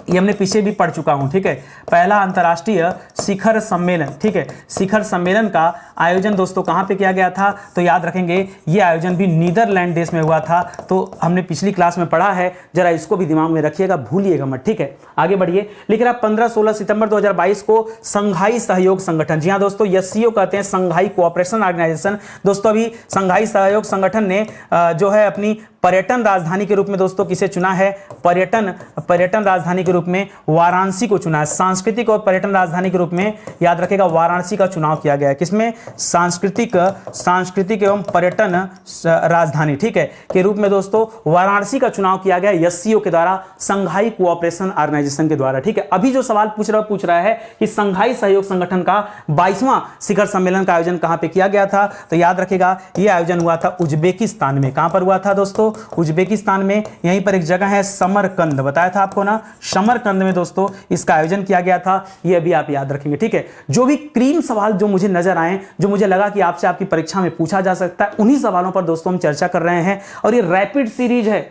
A: ये हमने पीछे भी पढ़ चुका हूं। ठीक है, पहला अंतर्राष्ट्रीय शिखर सम्मेलन। ठीक है, शिखर सम्मेलन का आयोजन दोस्तों कहां पे किया गया था, तो याद रखेंगे ये आयोजन भी नीदरलैंड देश में हुआ था। तो हमने पिछली क्लास में पढ़ा है, जरा इसको भी दिमाग में रखिएगा, भूलिएगा मत। ठीक है, आगे बढ़िए। लिख रहा 15-16 सितंबर 2022 को संघाई सहयोग संगठन। जी हां दोस्तों, एससीओ कहते हैं, संघाई कोऑपरेशन ऑर्गेनाइजेशन। दोस्तों अभी संघाई सहयोग संगठन ने जो है अपनी पर्यटन राजधानी के रूप में दोस्तों किसे चुना है, पर्यटन राजधानी के रूप में वाराणसी को चुना है। सांस्कृतिक और पर्यटन राजधानी के रूप में याद रखेगा वाराणसी का चुनाव किया गया है। किसमें, सांस्कृतिक एवं पर्यटन राजधानी, ठीक है, के रूप में दोस्तों वाराणसी का चुनाव किया गया एससीओ के द्वारा, संघाई कोऑपरेशन ऑर्गेनाइजेशन के द्वारा। ठीक है, अभी जो सवाल पूछ रहा है कि संघाई सहयोग संगठन का 22वां शिखर सम्मेलन का आयोजन कहां पे किया गया था, तो याद रखेगा यह आयोजन हुआ था उज्बेकिस्तान में। कहां पर हुआ था दोस्तों, उज्बेकिस्तान में। यहीं पर एक जगह है समरकंद, बताया था आपको ना, समरकंद में दोस्तों इसका आयोजन किया गया था। ये भी आप याद रखेंगे। ठीक है, जो भी क्रीम सवाल जो मुझे नजर आए, जो मुझे लगा कि आपसे आपकी परीक्षा में पूछा जा सकता है, उन्हीं सवालों पर दोस्तों हम चर्चा कर रहे हैं। और ये रैपिड सीरीज है।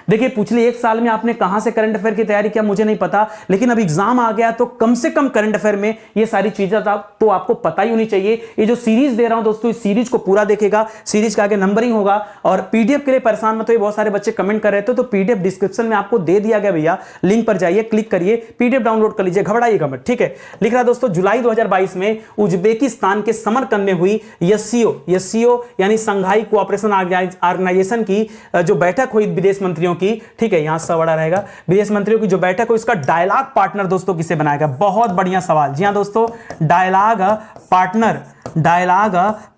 A: देखिए पिछले एक साल में आपने कहां से करंट अफेयर की तैयारी किया मुझे नहीं पता, लेकिन अब एग्जाम आ गया तो कम से कम करंट अफेयर में ये सारी चीजें तो आपको पता ही होनी चाहिए। ये जो सीरीज दे रहा हूं दोस्तों, इस सीरीज को पूरा देखेगा, सीरीज के आगे नंबरिंग होगा। और पीडीएफ के लिए परेशान मत होइए, बहुत सारे बच्चे कमेंट कर रहे थे, तो पीडीएफ डिस्क्रिप्शन में आपको दे दिया गया भैया, लिंक पर जाइए, क्लिक करिए, पीडीएफ डाउनलोड कर लीजिए, घबराइएगा मत। ठीक है, लिख रहा दोस्तों जुलाई 2022 में उज्बेकिस्तान के समरकंद में हुई एससीओ यानी संघाई कोऑपरेशन ऑर्गेनाइजेशन की जो बैठक हुई विदेश मंत्रियों की। ठीक है, सा बड़ा रहेगा, विदेश मंत्रियों की जो बैठक हो, इसका डायलॉग पार्टनर दोस्तों किसे बनाया गया, बहुत बढ़िया सवाल। जी हां दोस्तों, डायलॉग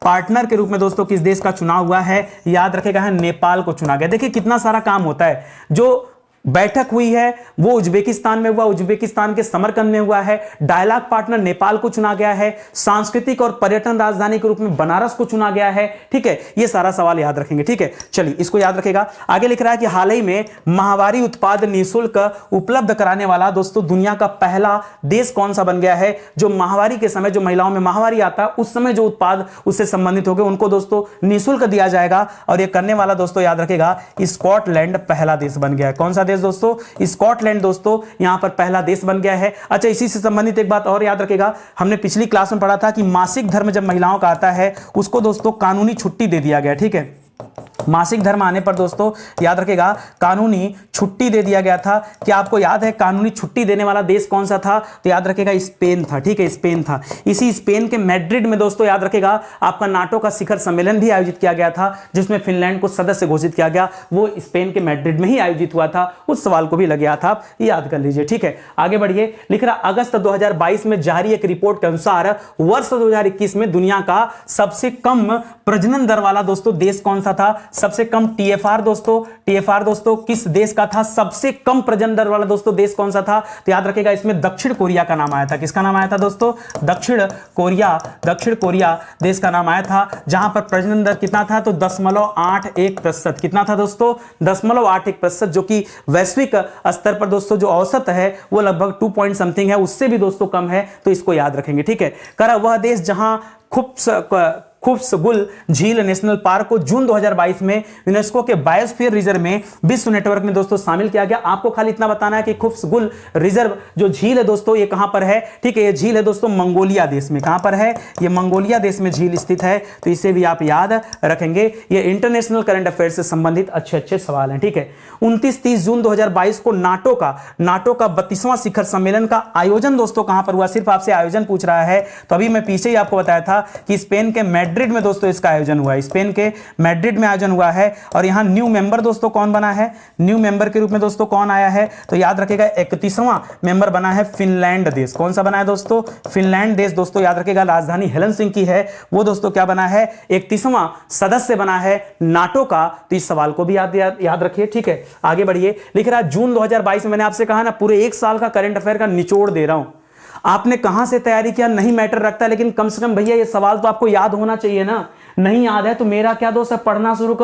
A: पार्टनर के रूप में दोस्तों किस देश का चुनाव हुआ है, याद रखेगा है नेपाल को चुना गया। देखिए कितना सारा काम होता है। जो बैठक हुई है वो उज्बेकिस्तान में हुआ, उज्बेकिस्तान के समरकंद में हुआ है। डायलॉग पार्टनर नेपाल को चुना गया है। सांस्कृतिक और पर्यटन राजधानी के रूप में बनारस को चुना गया है। ठीक है, ये सारा सवाल याद रखेंगे। ठीक है, चलिए इसको याद रखेगा। आगे लिख रहा है कि हाल ही में माहवारी उत्पाद निःशुल्क उपलब्ध कराने वाला दोस्तों दुनिया का पहला देश कौन सा बन गया है। जो माहवारी के समय, जो महिलाओं में माहवारी आता है उस समय जो उत्पाद उससे संबंधित हो गए उनको दोस्तों निःशुल्क दिया जाएगा। और ये करने वाला दोस्तों याद रखेगा स्कॉटलैंड पहला देश बन गया है। कौन सा देश दोस्तों, स्कॉटलैंड दोस्तों यहां पर पहला देश बन गया है। अच्छा, इसी से संबंधित एक बात और याद रखेगा, हमने पिछली क्लास में पढ़ा था कि मासिक धर्म जब महिलाओं का आता है उसको दोस्तों कानूनी छुट्टी दे दिया गया। ठीक है, मासिक धर्म आने पर दोस्तों याद रखेगा कानूनी छुट्टी दे दिया गया था। क्या आपको याद है कानूनी छुट्टी देने वाला देश कौन सा था? तो याद रखेगा स्पेन था। ठीक है, स्पेन था। इसी स्पेन के मैड्रिड में दोस्तों याद रखेगा आपका नाटो का शिखर सम्मेलन भी आयोजित किया गया था, जिसमें फिनलैंड को सदस्य घोषित किया गया। वो स्पेन के मैड्रिड में ही आयोजित हुआ था। उस सवाल को भी लग गया था, आप याद कर लीजिए। ठीक है, आगे बढ़िए। लिख रहा अगस्त 2022 में जारी एक रिपोर्ट के अनुसार वर्ष 2021 में दुनिया का सबसे कम प्रजनन दर वाला दोस्तों देश कौन सा था? सबसे कम टीएफआर दोस्तों किस देश का था? सबसे कम प्रजनन दर वाला दोस्तों देश कौन सा था? तो याद रखेगा इसमें दक्षिण कोरिया का नाम आया था। किसका नाम आया था दोस्तों? दक्षिण कोरिया देश का नाम आया था, जहां पर प्रजनन दर कितना था? तो 0.81%। कितना था दोस्तों? 0.81%, जो कि वैश्विक स्तर पर दोस्तों जो औसत है वो लगभग 2 पॉइंट समथिंग है, उससे भी दोस्तों कम है, तो इसको याद रखेंगे। ठीक है, करा वह देश जहां खुफ्सगुल झील नेशनल पार्क को जून 2022 में यूनेस्को के बायोस्फीयर रिजर्व में विश्व नेटवर्क में दोस्तों शामिल किया गया। आपको खाली इतना बताना है कि खुफ्सगुल रिजर्व जो झील है दोस्तों ये कहां पर है? ठीक है, ये झील है दोस्तों मंगोलिया देश में। कहां पर है? ये मंगोलिया देश में झील स्थित है, तो इसे भी आप याद रखेंगे। ये इंटरनेशनल करंट अफेयर से संबंधित अच्छे सवाल हैं। ठीक है, 29-30 जून 2022 को नाटो का 32वां शिखर सम्मेलन का आयोजन दोस्तों कहां पर हुआ? सिर्फ आपसे आयोजन पूछ रहा है, तो अभी मैं पीछे ही आपको बताया था कि स्पेन के मैड्रिड में दोस्तों इसका आयोजन हुआ है। स्पेन के मैड्रिड में आयोजन हुआ है, और यहां न्यू मेंबर दोस्तों कौन बना है? न्यू मेंबर के रूप में दोस्तों कौन आया है? तो याद रखेगा 31वां मेंबर बना है फिनलैंड देश। कौन सा बना है दोस्तों? फिनलैंड देश दोस्तों याद रखेगा राजधानी हेलसिंकी है, वो दोस्तों क्या बना है? 31वां सदस्य बना है नाटो का। तो इस सवाल को भी याद रखिए। ठीक है, आगे बढ़िए। लिख रहा है जून 2022 में मैंने आपसे कहा ना पूरे एक साल का करंट अफेयर का निचोड़ दे रहा हूं। आपने कहां से तैयारी किया नहीं मैटर रखता, लेकिन कम से कम भैया ये सवाल तो आपको याद होना चाहिए ना। नहीं याद है तो मेरा क्या दोस्त है, पढ़ना शुरू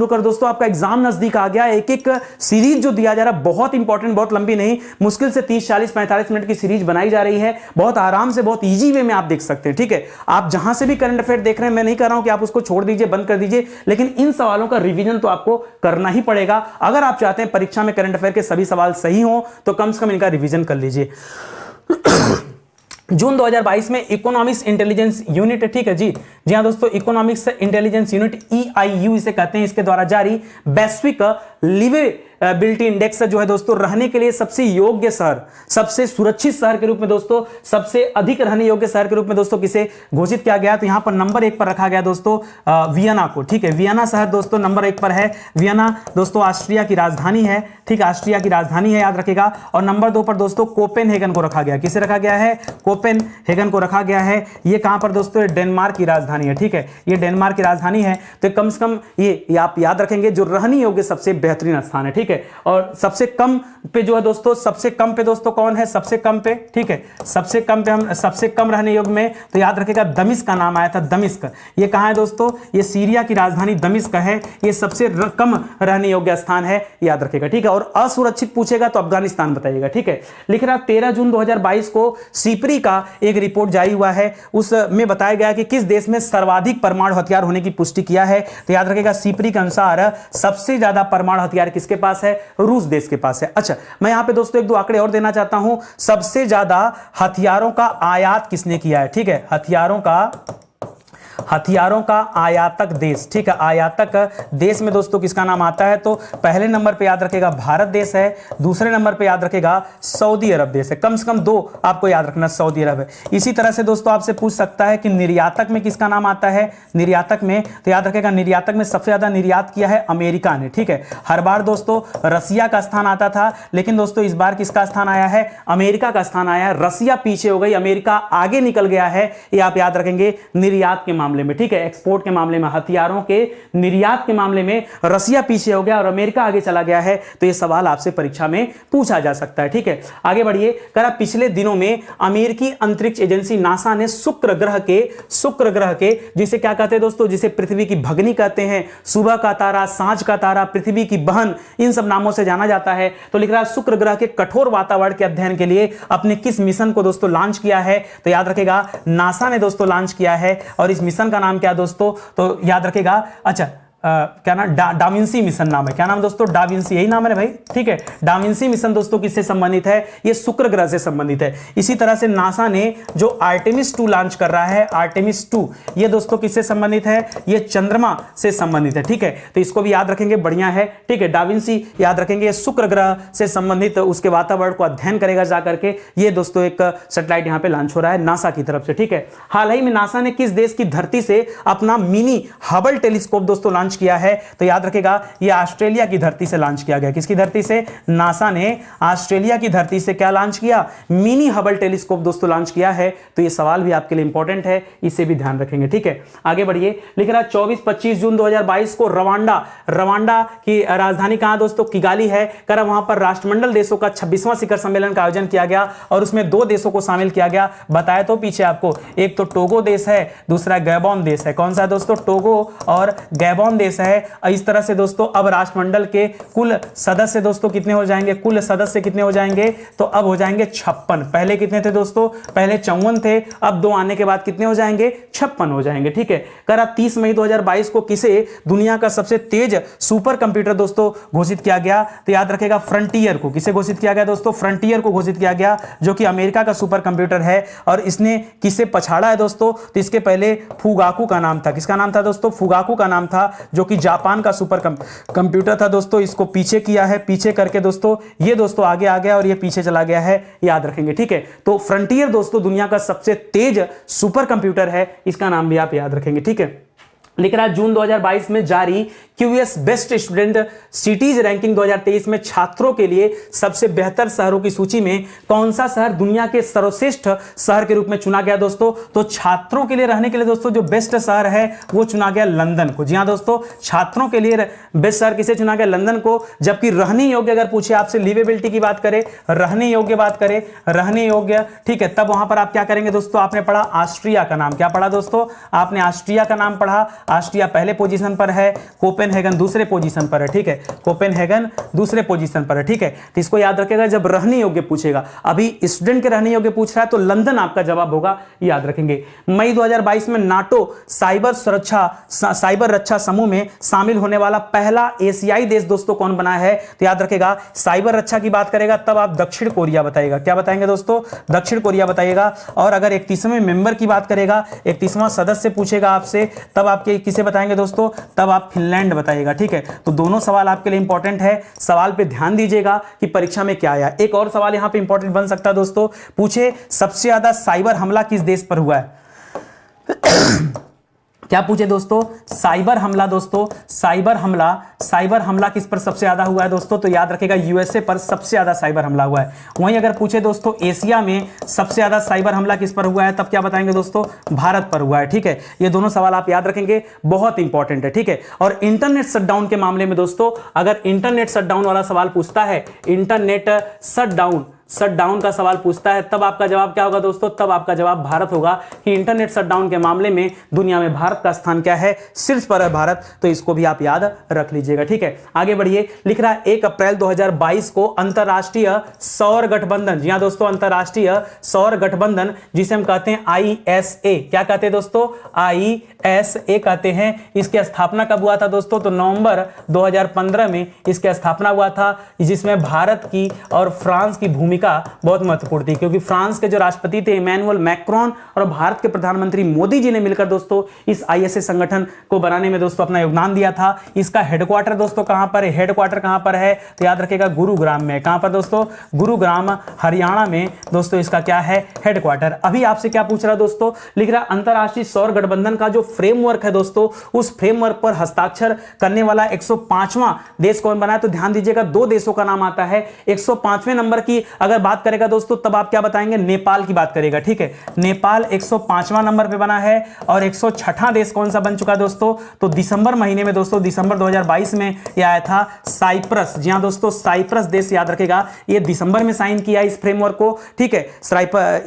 A: करो दोस्तों। आपका एग्जाम नजदीक आ गया। एक सीरीज जो दिया जा रहा है बहुत इंपॉर्टेंट, बहुत लंबी नहीं, मुश्किल से 30, 40, 45 मिनट की सीरीज बनाई जा रही है। बहुत आराम से, बहुत इजी वे में आप देख सकते हैं। ठीक है, आप जहां से भी करंट अफेयर देख रहे हैं, मैं नहीं कर रहा हूं कि आप उसको छोड़ दीजिए, बंद कर दीजिए, लेकिन इन सवालों का रिवीजन तो आपको करना ही पड़ेगा। अगर आप चाहते हैं परीक्षा में करंट अफेयर के सभी सवाल सही हो, तो कम से कम इनका रिवीजन कर लीजिए। जून 2022 में इकोनॉमिक्स इंटेलिजेंस यूनिट, ठीक है जी हाँ दोस्तों, इकोनॉमिक्स इंटेलिजेंस यूनिट EIU इसे कहते हैं, इसके द्वारा जारी वैश्विक लिवेबिलिटी इंडेक्स जो है दोस्तों, रहने के लिए सबसे योग्य शहर, सबसे सुरक्षित शहर के रूप में दोस्तों, सबसे अधिक रहने योग्य शहर के रूप में दोस्तों किसे घोषित किया गया? तो यहां पर नंबर 1 पर रखा गया दोस्तों वियना को। ठीक है, वियना शहर दोस्तों नंबर 1 पर है। वियना दोस्तों ऑस्ट्रिया की राजधानी है। ठीक है, ऑस्ट्रिया की राजधानी है, याद रखेगा। और नंबर 2 पर दोस्तों कोपेनहेगन को रखा गया। किसे रखा गया है? कोपेनहेगन को रखा गया है। ये कहां पर दोस्तों? डेनमार्क की राजधानी है। ठीक है, ये डेनमार्क की राजधानी है। तो कम से कम ये आप याद रखेंगे, जो रहने योग्य सबसे बेहतरीन स्थान है। ठीक है, और सबसे कम पे जो है दोस्तों, सबसे कम पे दोस्तों कौन है? सबसे कम पे, ठीक है, सबसे कम पे हम सबसे कम रहने योग्य में, तो याद रखेगा दमिश्क का नाम आया था। दमिश्क ये कहां है दोस्तों? ये सीरिया की राजधानी दमिश्क है। ये सबसे कम रहने योग्य स्थान है, याद रखेगा। ठीक है, और असुरक्षित पूछेगा तो अफगानिस्तान बताइएगा। ठीक है, लिख रहा 13 जून 2022 को सिपरी का एक रिपोर्ट जारी हुआ है, उसमें बताया गया कि किस देश में सर्वाधिक परमाणु हथियार होने की पुष्टि किया है? तो याद रखेगा सिपरी के अनुसार सबसे ज्यादा परमाणु हथियार किसके पास है? रूस देश के पास है। अच्छा, मैं यहां पे दोस्तों 1-2 आंकड़े और देना चाहता हूं। सबसे ज्यादा हथियारों का आयात किसने किया है? ठीक है, हथियारों का आयातक देश, ठीक है, आयातक देश में दोस्तों किसका नाम आता है? तो पहले नंबर पे याद रखेगा भारत देश है, दूसरे नंबर पे याद रखेगा सऊदी अरब देश है। कम से कम 2 आपको याद रखना, सऊदी अरब है। इसी तरह से दोस्तों आपसे पूछ सकता है कि निर्यातक में किसका नाम आता है? निर्यातक में तो याद रखेगा निर्यातक में सबसे ज्यादा निर्यात किया है अमेरिका ने। ठीक है, हर बार दोस्तों रसिया का स्थान आता था, लेकिन दोस्तों इस बार किसका स्थान आया है? अमेरिका का स्थान आया है। रसिया पीछे हो गई, अमेरिका आगे निकल गया है, ये आप याद रखेंगे निर्यात के मामले में। ठीक है, एक्सपोर्ट के मामले में, हथियारों के निर्यात के मामले में रसिया पीछे हो गया और अमेरिका आगे चला गया है। तो यह सवाल आपसे परीक्षा में पूछा जा सकता है। ठीक है, आगे बढ़िए। करा पिछले दिनों में अमेरिकी अंतरिक्ष एजेंसी नासा ने शुक्र ग्रह के जिसे क्या कहते हैं दोस्तों? जिसे पृथ्वी की भगनी कहते हैं, सुबह का तारा, सांझ का तारा, पृथ्वी की बहन, इन सब नामों से जाना जाता है। तो लिख रहा है शुक्र ग्रह के कठोर वातावरण के अध्ययन के लिए अपने किस मिशन को दोस्तों लॉन्च किया है? तो याद रखेगा नासा ने दोस्तों लॉन्च किया है। और इस मिशन का नाम क्या दोस्तों? तो याद रखेगा, अच्छा क्या नाम, डाविंसी मिशन नाम है। क्या नाम दोस्तों, डाविंसी, यही नाम है भाई, ठीक है। डाविंसी मिशन दोस्तों किससे संबंधित है, ये शुक्र ग्रह से संबंधित है। इसी तरह से नासा ने जो आर्टेमिस 2 लॉन्च कर रहा है, आर्टेमिस 2, ये दोस्तों किससे संबंधित है, ये चंद्रमा से संबंधित है, ठीक है। तो इसको भी याद रखेंगे, बढ़िया है, ठीक है। डाविंसी याद रखेंगे, ये शुक्र ग्रह से संबंधित उसके वातावरण को अध्ययन करेगा जाकर के। ये दोस्तों एक सैटेलाइट यहां पे लॉन्च हो रहा है नासा की तरफ से, ठीक है। हाल ही में नासा ने किस देश की धरती से अपना मिनी हबल टेलीस्कोप दोस्तों लॉन्च किया है, तो याद रखेगा ये ऑस्ट्रेलिया की धरती से लॉन्च किया गया। किसकी धरती से, नासा ने ऑस्ट्रेलिया की धरती से क्या लॉन्च किया, मिनी हबल टेलीस्कोप दोस्तों लॉन्च किया है। तो ये सवाल भी आपके लिए इंपॉर्टेंट है, इसे भी ध्यान रखेंगे, ठीक है। आगे बढ़िए, लिख रहा 24-25 जून 2022 को रवांडा की राजधानी कहां दोस्तों, किगाली है, कर वहां पर राष्ट्रमंडल देशों का 26वां शिखर सम्मेलन का आयोजन किया गया और उसमें 2 देशों को शामिल किया गया। बताया तो पीछे आपको, एक तो टोगो देश है, दूसरा गैबोन देश है। कौन सा दोस्तों, टोगो और गैबोन देश है। इस तरह से दोस्तों अब राष्ट्रमंडल के कुल सदस्य दोस्तों कितने हो जाएंगे, कुल सदस्य कितने हो जाएंगे, तो अब हो जाएंगे 56। पहले कितने थे दोस्तों, पहले 54 थे, अब 2 आने के बाद कितने हो जाएंगे, 56 हो जाएंगे, ठीक है। करा 30 मई 2022 को किसे दुनिया का सबसे तेज सुपर कंप्यूटर दोस्तों घोषित किया गया, तो याद रखेगा फ्रंटियर को। किसे घोषित किया गया दोस्तों, फ्रंटियर को घोषित किया गया, जो कि अमेरिका का सुपर कंप्यूटर है। और इसने किसे पछाड़ा है दोस्तों, तो इसके पहले फुगाकू का नाम था। किसका नाम था दोस्तों, फुगाकू का नाम था, जो कि जापान का सुपर कंप्यूटर था दोस्तों। इसको पीछे किया है, पीछे करके दोस्तों ये दोस्तों आगे आ गया और ये पीछे चला गया है, याद रखेंगे, ठीक है। तो फ्रंटियर दोस्तों दुनिया का सबसे तेज सुपर कंप्यूटर है, इसका नाम भी आप याद रखेंगे, ठीक है। लिख रहा जून 2022 में जारी QS best student cities ranking 2023 में छात्रों के लिए सबसे बेहतर शहरों की सूची में कौन सा शहर दुनिया के सर्वश्रेष्ठ शहर के रूप में चुना गया दोस्तों, तो छात्रों के लिए रहने के लिए दोस्तों जो बेस्ट शहर है वो चुना गया लंदन को। जी हां दोस्तों, छात्रों के लिए बेस्ट शहर किसे चुना गया, लंदन को। जबकि रहने योग्य अगर पूछे आपसे, लिवेबिलिटी की बात करें, रहने योग्य बात करें, रहने योग्य, ठीक है, तब वहां पर आप क्या करेंगे दोस्तों, आपने पढ़ा ऑस्ट्रिया का नाम, क्या पढ़ा दोस्तों, आपने ऑस्ट्रिया का नाम पढ़ा। ऑस्ट्रिया पहले पोजीशन पर है, कोपेनहेगन दूसरे पोजीशन पर है, ठीक है, कोपेनहेगन दूसरे पोजीशन पर है, ठीक है। तो इसको याद रखेगा जब रहने योग्य पूछेगा। अभी स्टूडेंट के रहने योग्य पूछ रहा है तो लंदन आपका जवाब होगा, याद रखेंगे। मई 2022 में नाटो साइबर रक्षा समूह में शामिल होने वाला पहला एशियाई देश दोस्तों कौन बना है, तो याद रखेगा साइबर रक्षा की बात करेगा तब आप दक्षिण कोरिया बताएगा। क्या बताएंगे दोस्तों, दक्षिण कोरिया बताइएगा। और अगर 31वें मेंबर की बात करेगा, 31वां सदस्य पूछेगा आपसे, तब आपके किसे बताएंगे दोस्तों, तब आप फिनलैंड बताइएगा, ठीक है। तो दोनों सवाल आपके लिए इंपॉर्टेंट है, सवाल पे ध्यान दीजिएगा कि परीक्षा में क्या आया। एक और सवाल यहां पे इंपॉर्टेंट बन सकता है दोस्तों, पूछे सबसे ज्यादा साइबर हमला किस देश पर हुआ है। क्या पूछे दोस्तों, साइबर हमला दोस्तों, साइबर हमला किस पर सबसे ज्यादा हुआ है दोस्तों, तो याद रखेगा यूएसए पर सबसे ज्यादा साइबर हमला हुआ है। वहीं अगर पूछे दोस्तों एशिया में सबसे ज्यादा साइबर हमला किस पर हुआ है, तब क्या बताएंगे दोस्तों, भारत पर हुआ है, ठीक है। ये दोनों सवाल आप याद रखेंगे, बहुत इंपॉर्टेंट है, ठीक है। और इंटरनेट शटडाउन के मामले में दोस्तों, अगर इंटरनेट शटडाउन वाला सवाल पूछता है, इंटरनेट शटडाउन का सवाल पूछता है, तब आपका जवाब क्या होगा दोस्तों, तब आपका जवाब भारत होगा कि इंटरनेट शटडाउन के मामले में दुनिया में भारत का स्थान क्या है, शीर्ष पर है भारत। तो इसको भी आप याद रख लीजिएगा, ठीक है। आगे बढ़िए, लिख रहा है 1 अप्रैल 2022 को अंतरराष्ट्रीय सौर गठबंधन, जी हां दोस्तों, अंतरराष्ट्रीय सौर गठबंधन जिसे हम कहते हैं ISA, क्या कहते हैं दोस्तों, ISA कहते हैं। इसकी स्थापना कब हुआ था दोस्तों, तो नवंबर 2015 में इसकी स्थापना हुआ था, जिसमें भारत की और फ्रांस की भूमिका बहुत महत्वपूर्ण थी, क्योंकि फ्रांस के जो राष्ट्रपति थे इमैनुअल मैक्रोन और भारत के प्रधानमंत्री मोदी जी ने मिलकर दोस्तों इस ISA संगठन को बनाने में दोस्तों अपना योगदान दिया था। इसका हेडक्वार्टर दोस्तों कहां पर है, हेडक्वार्टर कहां पर है, तो याद रखेगा गुरुग्राम में। कहां पर दोस्तों, गुरुग्राम हरियाणा में दोस्तों इसका क्या है, हेडक्वार्टर। अभी आपसे क्या पूछ रहा दोस्तों, लिख रहा अंतरराष्ट्रीय सौर गठबंधन का जो फ्रेमवर्क है दोस्तों, उस फ्रेमवर्क पर हस्ताक्षर करने वाला 105वां देश कौन बना है, तो ध्यान दीजिएगा 2 देशों का नाम आता है। 105वें नंबर की अगर बात करेगा दोस्तों, तब आप क्या बताएंगे, नेपाल की बात करेगा, ठीक है। नेपाल 105वां नंबर पे बना है। और 106वां देश कौन सा बन चुका दोस्तों, तो दिसंबर महीने में दोस्तों, दिसंबर 2022 में यह आया था साइप्रस। जी हां दोस्तों, साइप्रस देश याद रखेगा, ये दिसंबर में साइन किया इस फ्रेमवर्क को, ठीक है,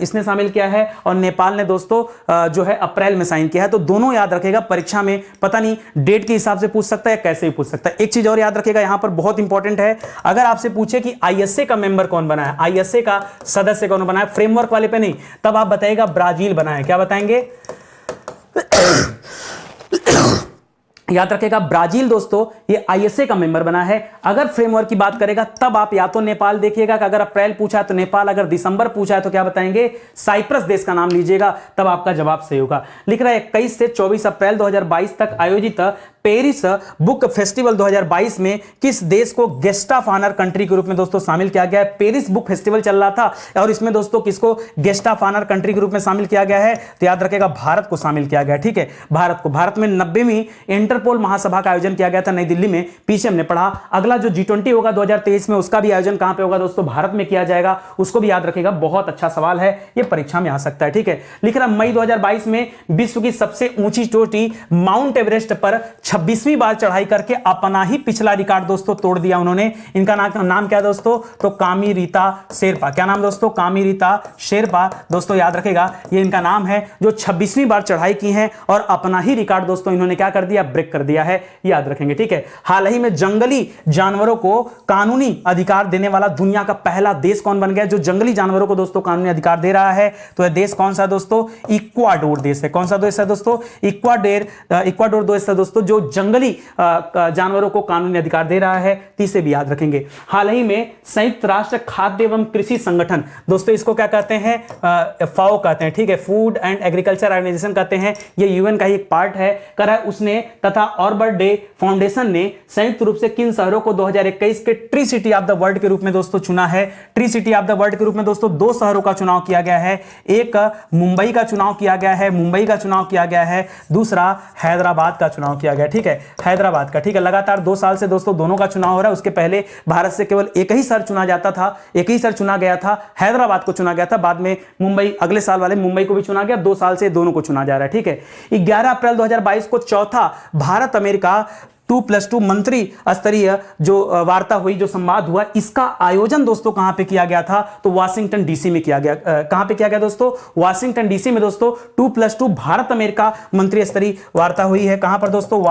A: इसने शामिल किया है। और नेपाल ने दोस्तों जो है अप्रैल में साइन किया है। तो दोनों याद रखेगा, परीक्षा में पता नहीं डेट के हिसाब से पूछ सकता है, कैसे भी पूछ सकता है। एक चीज और याद रखेगा, यहां पर बहुत इंपॉर्टेंट है, अगर आपसे पूछे कि ISA का मेंबर कौन बना है, ISA का सदस्य कौन बना है, फ्रेमवर्क वाले पे नहीं, तब आप बताइएगा ब्राजील बना है। क्या बताएंगे, याद रखेगा ब्राजील दोस्तों ये आईएसए का मेंबर बना है। अगर फ्रेमवर्क की बात करेगा तब आप या तो नेपाल देखिएगा कि अगर अप्रैल पूछा है तो नेपाल, अगर दिसंबर पूछा है तो क्या बताएंगे, साइप्रस देश का नाम लीजिएगा, तब आपका जवाब सही होगा। लिख रहा है 21 से 24 अप्रैल 2022 तक आयोजित पेरिस बुक फेस्टिवल 2022 में किस देश को गेस्ट ऑफ ऑनर कंट्री के रूप में दोस्तों शामिल किया गया है। पेरिस बुक फेस्टिवल चल रहा था और इसमें दोस्तों किसको गेस्ट ऑफ ऑनर कंट्री के रूप में शामिल किया गया है, तो याद रखेगा भारत को शामिल किया गया। ठीक है, भारत को। भारत में 90वीं इंटरपोल महासभा का आयोजन किया गया था नई दिल्ली में, पीछे हमने पढ़ा। अगला जो G20 होगा 2023 में, उसका भी आयोजन कहां पे होगा दोस्तों, भारत में किया जाएगा, उसको भी याद रखेगा। बहुत अच्छा सवाल है, ये परीक्षा में आ सकता है। ठीक है, लिख रहा मई 2022 में विश्व की सबसे ऊंची चोटी माउंट एवरेस्ट पर 26वीं बार चढ़ाई करके अपना ही पिछला रिकॉर्ड दोस्तों तोड़ दिया उन्होंने। इनका नाम क्या है दोस्तों, तो कामी रीता शेरपा। क्या नाम दोस्तों, कामी रीता शेरपा दोस्तों, याद रखेगा ये इनका नाम है, जो 26वीं बार चढ़ाई की है और अपना ही रिकॉर्ड दोस्तों इन्होंने क्या कर दिया, ब्रेक कर दिया है, याद रखेंगे। ठीक है, हाल ही में जंगली जानवरों को कानूनी अधिकार देने वाला दुनिया का पहला देश कौन बन गया, जो जंगली जानवरों को दोस्तों कानूनी अधिकार दे रहा है, तो यह देश कौन सा दोस्तों, इक्वाडोर देश है। कौन सा देश है दोस्तों, इक्वाडोर देश है दोस्तों, जो जंगली जानवरों को कानूनी अधिकार दे रहा है, तीसरे भी याद रखेंगे। हाल ही में संयुक्त राष्ट्र खाद्य एवं कृषि संगठन दोस्तों, इसको क्या कहते हैं, फाओ कहते हैं। ठीक है, फूड एंड एग्रीकल्चर ऑर्गेनाइजेशन कहते हैं, ये यूएन का ही एक पार्ट है। करा उसने तथा ऑर्बर्ट डे फाउंडेशन ने संयुक्त रूप से किन शहरों को 2021 के tree city of the world के रूप में दोस्तों चुना है। Tree city of the world के रूप में दोस्तों 2 शहरों का चुनाव किया गया है, एक मुंबई का चुनाव किया गया है, दूसरा हैदराबाद का चुनाव किया गया। ठीक है, हैदराबाद का। ठीक है, लगातार 2 साल से दोस्तों दोनों का चुनाव हो रहा है। उसके पहले भारत से केवल एक ही शहर चुना जाता था, एक ही शहर चुना गया था, हैदराबाद को चुना गया था। बाद में मुंबई, अगले साल वाले मुंबई को भी चुना गया। 2 साल से दोनों को चुना जा रहा है। ठीक है, 11 अप्रैल 2022 को चौथा भारत अमेरिका 2+2 मंत्री स्तरीय जो वार्ता हुई, जो संवाद हुआ, इसका आयोजन दोस्तों कहां पे किया गया था, तो वाशिंगटन डीसी में किया गया। कहां पे किया गया दोस्तों, वाशिंगटन डीसी में दोस्तों 2+2 भारत अमेरिका मंत्री स्तरीय वार्ता हुई है। कहां पर दोस्तों,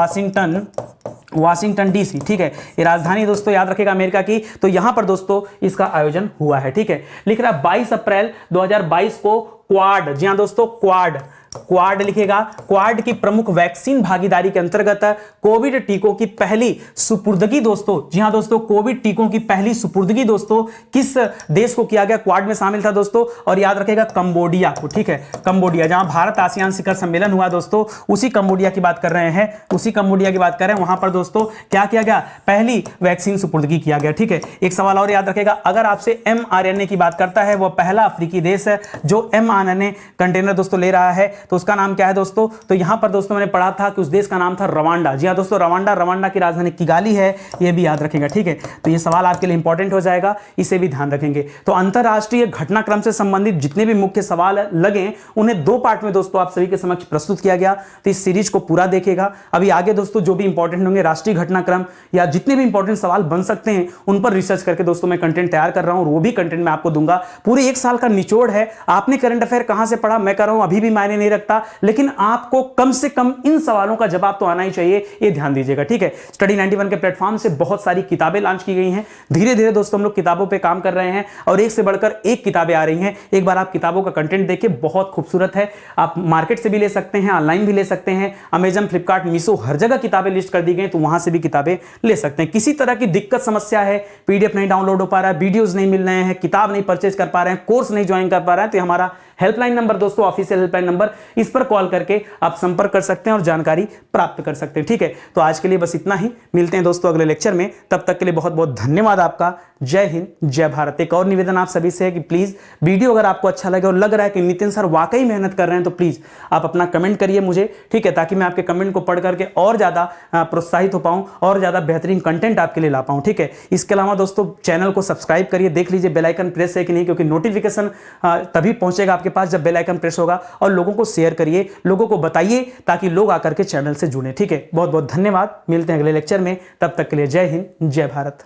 A: वाशिंगटन डीसी। ठीक है, ये राजधानी दोस्तों याद रखेगा अमेरिका की, तो यहां पर दोस्तों इसका आयोजन हुआ है। ठीक है, लिख रहा है 22 अप्रैल 2022 को क्वाड, जी हां दोस्तों, क्वाड लिखेगा। क्वाड की प्रमुख वैक्सीन भागीदारी के अंतर्गत कोविड टीकों की पहली सुपुर्दगी दोस्तों, जी हां दोस्तों, कोविड टीकों की पहली सुपुर्दगी दोस्तों किस देश को किया गया, क्वाड में शामिल था दोस्तों, और याद रखेगा कंबोडिया को। ठीक है, कंबोडिया, जहां भारत आसियान शिखर सम्मेलन हुआ दोस्तों, उसी कंबोडिया की बात कर रहे हैं, वहां पर दोस्तों क्या किया गया, पहली वैक्सीन सुपुर्दगी किया गया। ठीक है, एक सवाल और याद रखेगा, अगर आपसे mRNA की बात करता है, वह पहला अफ्रीकी देश है जो mRNA कंटेनर दोस्तों ले रहा है, तो उसका नाम क्या है दोस्तों, तो यहां पर दोस्तों मैंने पढ़ा था कि उस देश का नाम था रवांडा। जी हां दोस्तों, रवांडा की राजधानी किगाली है, यह भी याद रखेगा। ठीक है, तो यह सवाल आपके लिए इंपॉर्टेंट हो जाएगा, इसे भी ध्यान रखेंगे। तो अंतरराष्ट्रीय घटनाक्रम से संबंधित जितने भी मुख्य सवाल लगे, उन्हें 2 पार्ट में दोस्तों आप सभी के समक्ष प्रस्तुत किया गया, तो इस सीरीज को पूरा देखेगा। अभी आगे दोस्तों जो भी इंपॉर्टेंट होंगे, राष्ट्रीय घटनाक्रम या जितने भी इंपॉर्टेंट सवाल बन सकते हैं, उन पर रिसर्च करके दोस्तों मैं कंटेंट तैयार कर रहा हूं, और वो भी कंटेंट मैं आपको दूंगा। पूरे 1 साल का निचोड़ है, आपने करंट अफेयर कहां से पढ़ा, मैं कर रहा हूं, अभी भी मायने नहीं रखता, लेकिन आपको कम से कम इन सवालों का जवाब तो आना ही चाहिए, ये ध्यान दीजिएगा। ठीक है, स्टडी 91 के प्लेटफॉर्म से बहुत सारी किताबें लॉन्च की गई हैं। धीरे धीरे दोस्तों हम लोग किताबों पे काम कर रहे हैं, और एक से बढ़कर एक किताबें आ रही हैं। एक बार आप किताबों का कंटेंट देखिए, बहुत खूबसूरत है। आप मार्केट से भी ले सकते हैं, ऑनलाइन भी ले सकते हैं, अमेजन, फ्लिपकार्ट, मीशो, हर जगह किताबें लिस्ट कर दी गई, तो वहां से भी किताबें ले सकते हैं। किसी तरह की दिक्कत समस्या है, पीडीएफ नहीं डाउनलोड हो पा रहा है, वीडियोज नहीं मिल रहे हैं, किताब नहीं परचेज कर पा रहे हैं, कोर्स नहीं ज्वाइन कर पा रहे हैं, तो हमारा हेल्पलाइन नंबर दोस्तों, ऑफिशियल हेल्पलाइन नंबर, इस पर कॉल करके आप संपर्क कर सकते हैं और जानकारी प्राप्त कर सकते हैं। ठीक है, तो आज के लिए बस इतना ही, मिलते हैं दोस्तों अगले लेक्चर में, तब तक के लिए बहुत बहुत धन्यवाद आपका। जय हिंद, जय भारत। एक और निवेदन आप सभी से है कि प्लीज वीडियो अगर आपको अच्छा लगे और लग रहा है कि नितिन सर वाकई मेहनत कर रहे हैं, तो प्लीज आप अपना कमेंट करिए मुझे, ठीक है, ताकि मैं आपके कमेंट को पढ़ करके और ज्यादा प्रोत्साहित हो पाऊं और ज्यादा बेहतरीन कंटेंट आपके लिए ला पाऊं। ठीक है, इसके अलावा दोस्तों चैनल को सब्सक्राइब करिए, देख लीजिए बेल आइकन प्रेस है कि नहीं, क्योंकि नोटिफिकेशन तभी पहुंचेगा आपके पास जब बेल आइकन प्रेस होगा। और लोगों को शेयर करिए, लोगों को बताइए, ताकि लोग आकर के चैनल से जुड़े। ठीक है, बहुत बहुत धन्यवाद, मिलते हैं अगले लेक्चर में, तब तक के लिए जय हिंद, जय भारत।